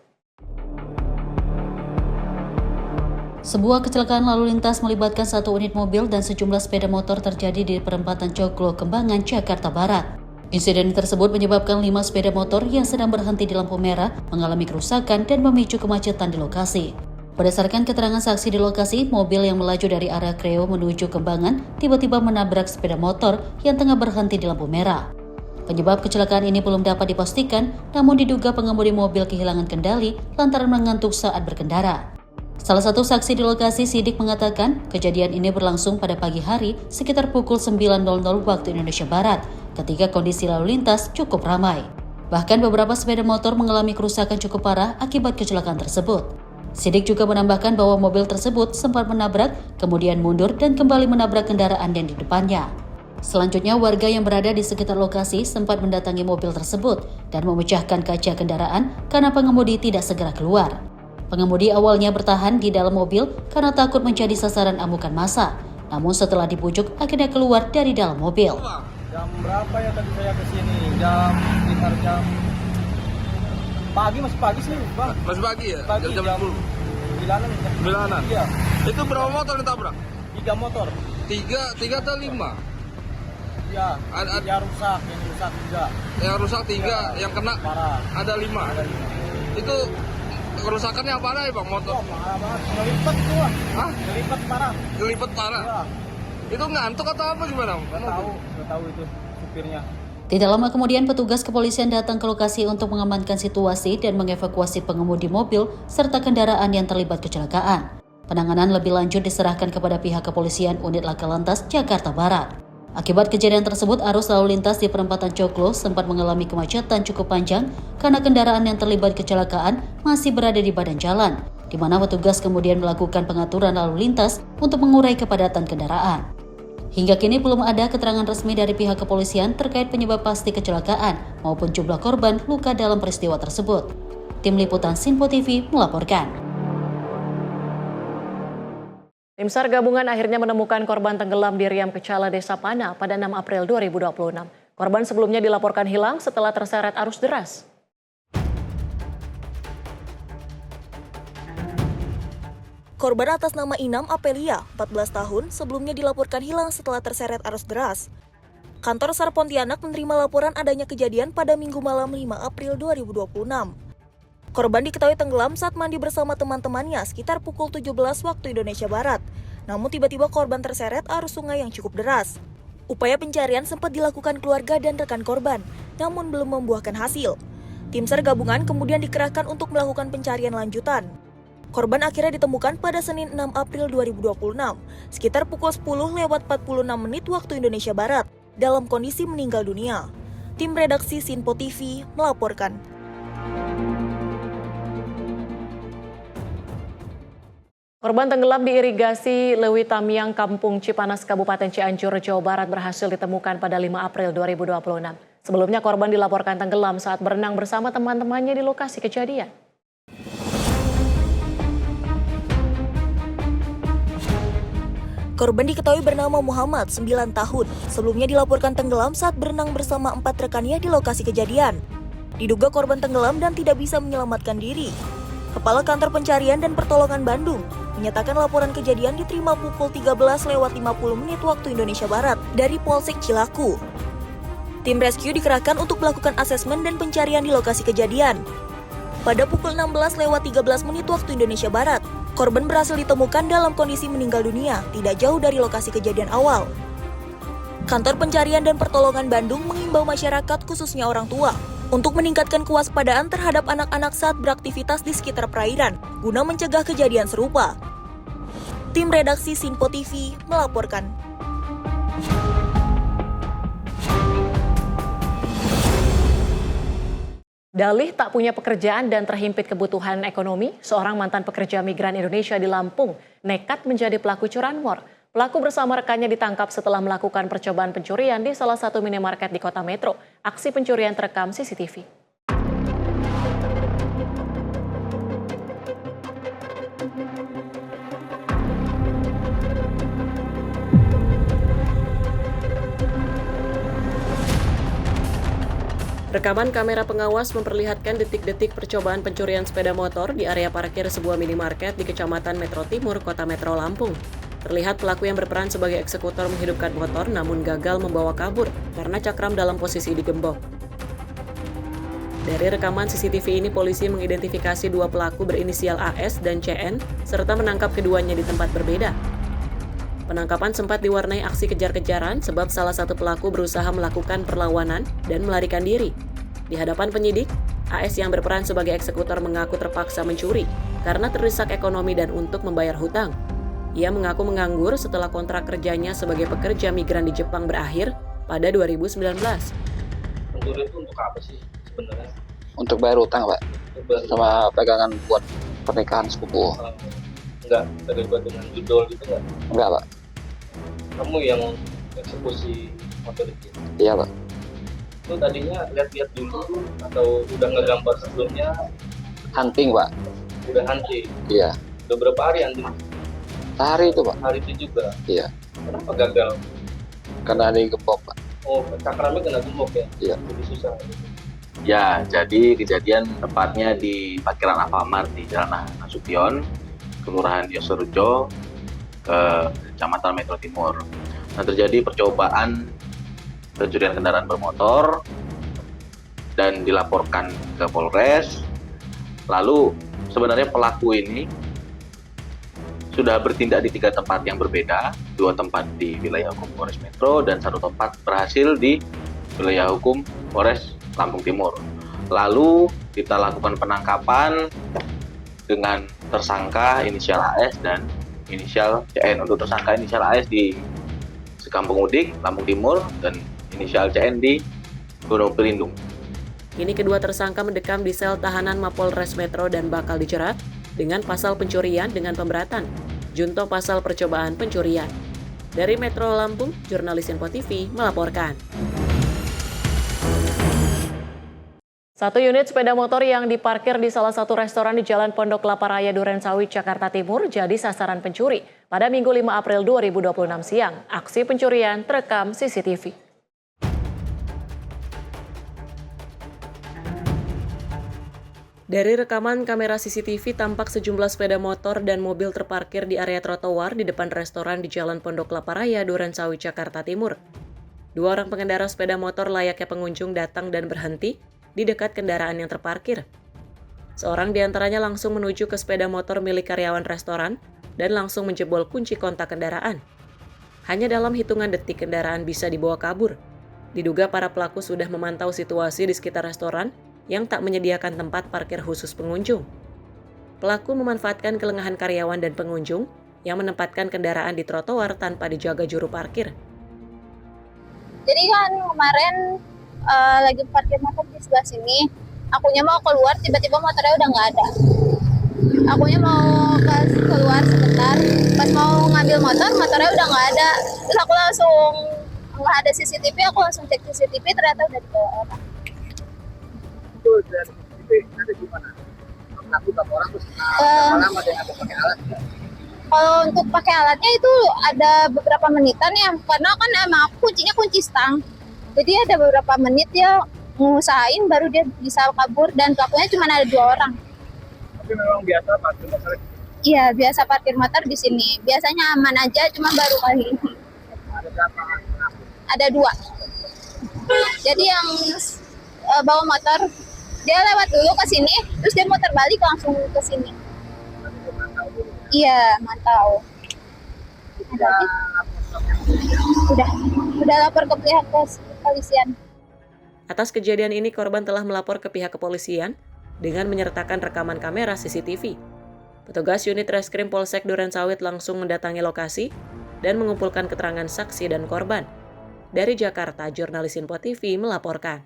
Sebuah kecelakaan lalu lintas melibatkan satu unit mobil dan sejumlah sepeda motor terjadi di perempatan Joglo Kembangan, Jakarta Barat. Insiden tersebut menyebabkan 5 sepeda motor yang sedang berhenti di lampu merah mengalami kerusakan dan memicu kemacetan di lokasi. Berdasarkan keterangan saksi di lokasi, mobil yang melaju dari arah Kreo menuju Kembangan tiba-tiba menabrak sepeda motor yang tengah berhenti di lampu merah. Penyebab kecelakaan ini belum dapat dipastikan, namun diduga pengemudi mobil kehilangan kendali lantaran mengantuk saat berkendara. Salah satu saksi di lokasi, Sidik, mengatakan kejadian ini berlangsung pada pagi hari sekitar pukul 9.00 waktu Indonesia Barat, ketika kondisi lalu lintas cukup ramai. Bahkan beberapa sepeda motor mengalami kerusakan cukup parah akibat kecelakaan tersebut. Sidik juga menambahkan bahwa mobil tersebut sempat menabrak, kemudian mundur dan kembali menabrak kendaraan yang di depannya. Selanjutnya, warga yang berada di sekitar lokasi sempat mendatangi mobil tersebut dan memecahkan kaca kendaraan karena pengemudi tidak segera keluar. Pengemudi awalnya bertahan di dalam mobil karena takut menjadi sasaran amukan massa. Namun setelah dibujuk, akhirnya keluar dari dalam mobil. Jam berapa ya tadi saya kesini? Sekitar jam pagi, masih pagi sih, Bang. Masih pagi ya? Pagi, jam 9-an. 9-an? Iya. Itu berapa motor yang tabrak? 3 motor. 3 atau 5? Iya, yang rusak, juga. Yang rusak 3, ya, yang kena parah. Ada 5. Itu kerusakannya apa ya Bang motor? Oh, parah banget, ngelipet tuh. Hah? Ngelipet parah. Ngelipet parah? Iya. Itu ngantuk atau apa gimana? Nggak tahu itu supirnya. Tidak lama kemudian petugas kepolisian datang ke lokasi untuk mengamankan situasi dan mengevakuasi pengemudi mobil serta kendaraan yang terlibat kecelakaan. Penanganan lebih lanjut diserahkan kepada pihak kepolisian Unit Laka Lantas Jakarta Barat. Akibat kejadian tersebut, arus lalu lintas di perempatan Joglo sempat mengalami kemacetan cukup panjang karena kendaraan yang terlibat kecelakaan masih berada di badan jalan, di mana petugas kemudian melakukan pengaturan lalu lintas untuk mengurai kepadatan kendaraan. Hingga kini belum ada keterangan resmi dari pihak kepolisian terkait penyebab pasti kecelakaan maupun jumlah korban luka dalam peristiwa tersebut. Tim Liputan Sinpo TV melaporkan. Tim SAR gabungan akhirnya menemukan korban tenggelam di Riam Kecala, Desa Pana pada 6 April 2026. Korban sebelumnya dilaporkan hilang setelah terseret arus deras. Korban atas nama Inam Apelia, 14 tahun, sebelumnya dilaporkan hilang setelah terseret arus deras. Kantor SAR Pontianak menerima laporan adanya kejadian pada Minggu malam 5 April 2026. Korban diketahui tenggelam saat mandi bersama teman-temannya sekitar pukul 17 waktu Indonesia Barat. Namun tiba-tiba korban terseret arus sungai yang cukup deras. Upaya pencarian sempat dilakukan keluarga dan rekan korban, namun belum membuahkan hasil. Tim SAR gabungan kemudian dikerahkan untuk melakukan pencarian lanjutan. Korban akhirnya ditemukan pada Senin 6 April 2026, sekitar pukul 10:46 waktu Indonesia Barat, dalam kondisi meninggal dunia. Tim redaksi Sinpo TV melaporkan. Korban tenggelam di irigasi Lewi Tamiang, Kampung Cipanas, Kabupaten Cianjur, Jawa Barat berhasil ditemukan pada 5 April 2026. Sebelumnya korban dilaporkan tenggelam saat berenang bersama teman-temannya di lokasi kejadian. Korban diketahui bernama Muhammad, 9 tahun. Sebelumnya dilaporkan tenggelam saat berenang bersama 4 rekannya di lokasi kejadian. Diduga korban tenggelam dan tidak bisa menyelamatkan diri. Kepala Kantor Pencarian dan Pertolongan Bandung menyatakan laporan kejadian diterima pukul 13:50 waktu Indonesia Barat dari Polsek Cilaku. Tim rescue dikerahkan untuk melakukan asesmen dan pencarian di lokasi kejadian. Pada pukul 16:13 waktu Indonesia Barat, korban berhasil ditemukan dalam kondisi meninggal dunia, tidak jauh dari lokasi kejadian awal. Kantor Pencarian dan Pertolongan Bandung mengimbau masyarakat, khususnya orang tua, untuk meningkatkan kewaspadaan terhadap anak-anak saat beraktivitas di sekitar perairan, guna mencegah kejadian serupa. Tim redaksi Sinpo TV melaporkan. Dalih tak punya pekerjaan dan terhimpit kebutuhan ekonomi, seorang mantan pekerja migran Indonesia di Lampung nekat menjadi pelaku curanmor. Pelaku bersama rekannya ditangkap setelah melakukan percobaan pencurian di salah satu minimarket di Kota Metro. Aksi pencurian terekam CCTV. Rekaman kamera pengawas memperlihatkan detik-detik percobaan pencurian sepeda motor di area parkir sebuah minimarket di Kecamatan Metro Timur, Kota Metro Lampung. Terlihat pelaku yang berperan sebagai eksekutor menghidupkan motor namun gagal membawa kabur karena cakram dalam posisi digembok. Dari rekaman CCTV ini, polisi mengidentifikasi dua pelaku berinisial AS dan CN serta menangkap keduanya di tempat berbeda. Penangkapan sempat diwarnai aksi kejar-kejaran sebab salah satu pelaku berusaha melakukan perlawanan dan melarikan diri. Di hadapan penyidik, AS yang berperan sebagai eksekutor mengaku terpaksa mencuri karena terdesak ekonomi dan untuk membayar hutang. Ia mengaku menganggur setelah kontrak kerjanya sebagai pekerja migran di Jepang berakhir pada 2019. Mencuri itu untuk apa sih sebenarnya? Untuk bayar hutang, Pak. Sama pegangan buat pernikahan sepupu. Enggak, terlibat dengan judul gitu enggak? Enggak, Pak. Kamu yang eksekusi motor itu? Iya, Pak. Itu tadinya lihat-lihat dulu atau udah ngegambar sebelumnya? Hunting, Pak. Udah hunting? Iya. Udah berapa hari hunting? Sehari itu, Pak. Hari itu juga? Iya. Kenapa gagal? Karena ada gembok, Pak. Oh, cakramnya kena gembok ya? Iya. Jadi susah. Ya, jadi kejadian tepatnya di parkiran Alfamart di Jalan Nasution, Kelurahan Yosorejo, Kecamatan Metro Timur. Nah, terjadi percobaan pencurian kendaraan bermotor dan dilaporkan ke Polres. Lalu sebenarnya pelaku ini sudah bertindak di 3 tempat yang berbeda, 2 tempat di wilayah hukum Polres Metro dan 1 tempat berhasil di wilayah hukum Polres Lampung Timur. Lalu kita lakukan penangkapan dengan tersangka inisial AS dan inisial CN. Untuk tersangka inisial AS di Sekampung Udik, Lampung Timur, dan inisial CN di Gunung Pelindung. Kini kedua tersangka mendekam di sel tahanan Mapolres Metro dan bakal dijerat dengan pasal pencurian dengan pemberatan, junto pasal percobaan pencurian. Dari Metro Lampung, jurnalis Sinpo TV melaporkan. Satu unit sepeda motor yang diparkir di salah satu restoran di Jalan Pondok Kelapa Raya Durensawit, Jakarta Timur jadi sasaran pencuri. Pada Minggu 5 April 2026 siang, aksi pencurian terekam CCTV. Dari rekaman kamera CCTV tampak sejumlah sepeda motor dan mobil terparkir di area trotoar di depan restoran di Jalan Pondok Kelapa Raya Durensawit, Jakarta Timur. 2 orang pengendara sepeda motor layaknya pengunjung datang dan berhenti di dekat kendaraan yang terparkir. Seorang di antaranya langsung menuju ke sepeda motor milik karyawan restoran dan langsung menjebol kunci kontak kendaraan. Hanya dalam hitungan detik kendaraan bisa dibawa kabur. Diduga para pelaku sudah memantau situasi di sekitar restoran yang tak menyediakan tempat parkir khusus pengunjung. pelaku memanfaatkan kelengahan karyawan dan pengunjung yang menempatkan kendaraan di trotoar tanpa dijaga juru parkir. Jadi kan kemarin lagi parkir motor di sebelah sini, akunya mau keluar, tiba-tiba motornya udah nggak ada. Akunya mau keluar sebentar, pas mau ngambil motor, motornya udah nggak ada. Terus aku langsung, nggak ada CCTV, aku langsung cek CCTV, ternyata udah dibawa orang. Itu dari CCTV ada di mana? Aku berapa orang terus lama ada yang ada pakai alat? Kalau untuk pakai alatnya itu ada beberapa menitan ya, karena kan emang aku kuncinya kunci stang. Jadi ada beberapa menit dia ngusahain baru dia bisa kabur, dan pelakunya cuma ada 2 orang. Tapi memang biasa parkir motor? Iya, biasa parkir motor di sini. Biasanya aman aja, cuma baru kali ini. Ada berapa? Ada 2. Jadi yang bawa motor, dia lewat dulu ke sini, terus dia muter balik langsung ke sini. Iya, mantau. Udah lapor ke pihak kepolisian. Atas kejadian ini, korban telah melapor ke pihak kepolisian dengan menyertakan rekaman kamera CCTV. Petugas unit Reskrim Polsek Durensawit langsung mendatangi lokasi dan mengumpulkan keterangan saksi dan korban. Dari Jakarta, jurnalis Info TV melaporkan.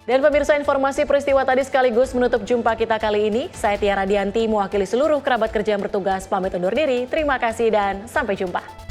Dan pemirsa, informasi peristiwa tadi sekaligus menutup jumpa kita kali ini. Saya Tiara Dianti, mewakili seluruh kerabat kerja yang bertugas, pamit undur diri. Terima kasih dan sampai jumpa.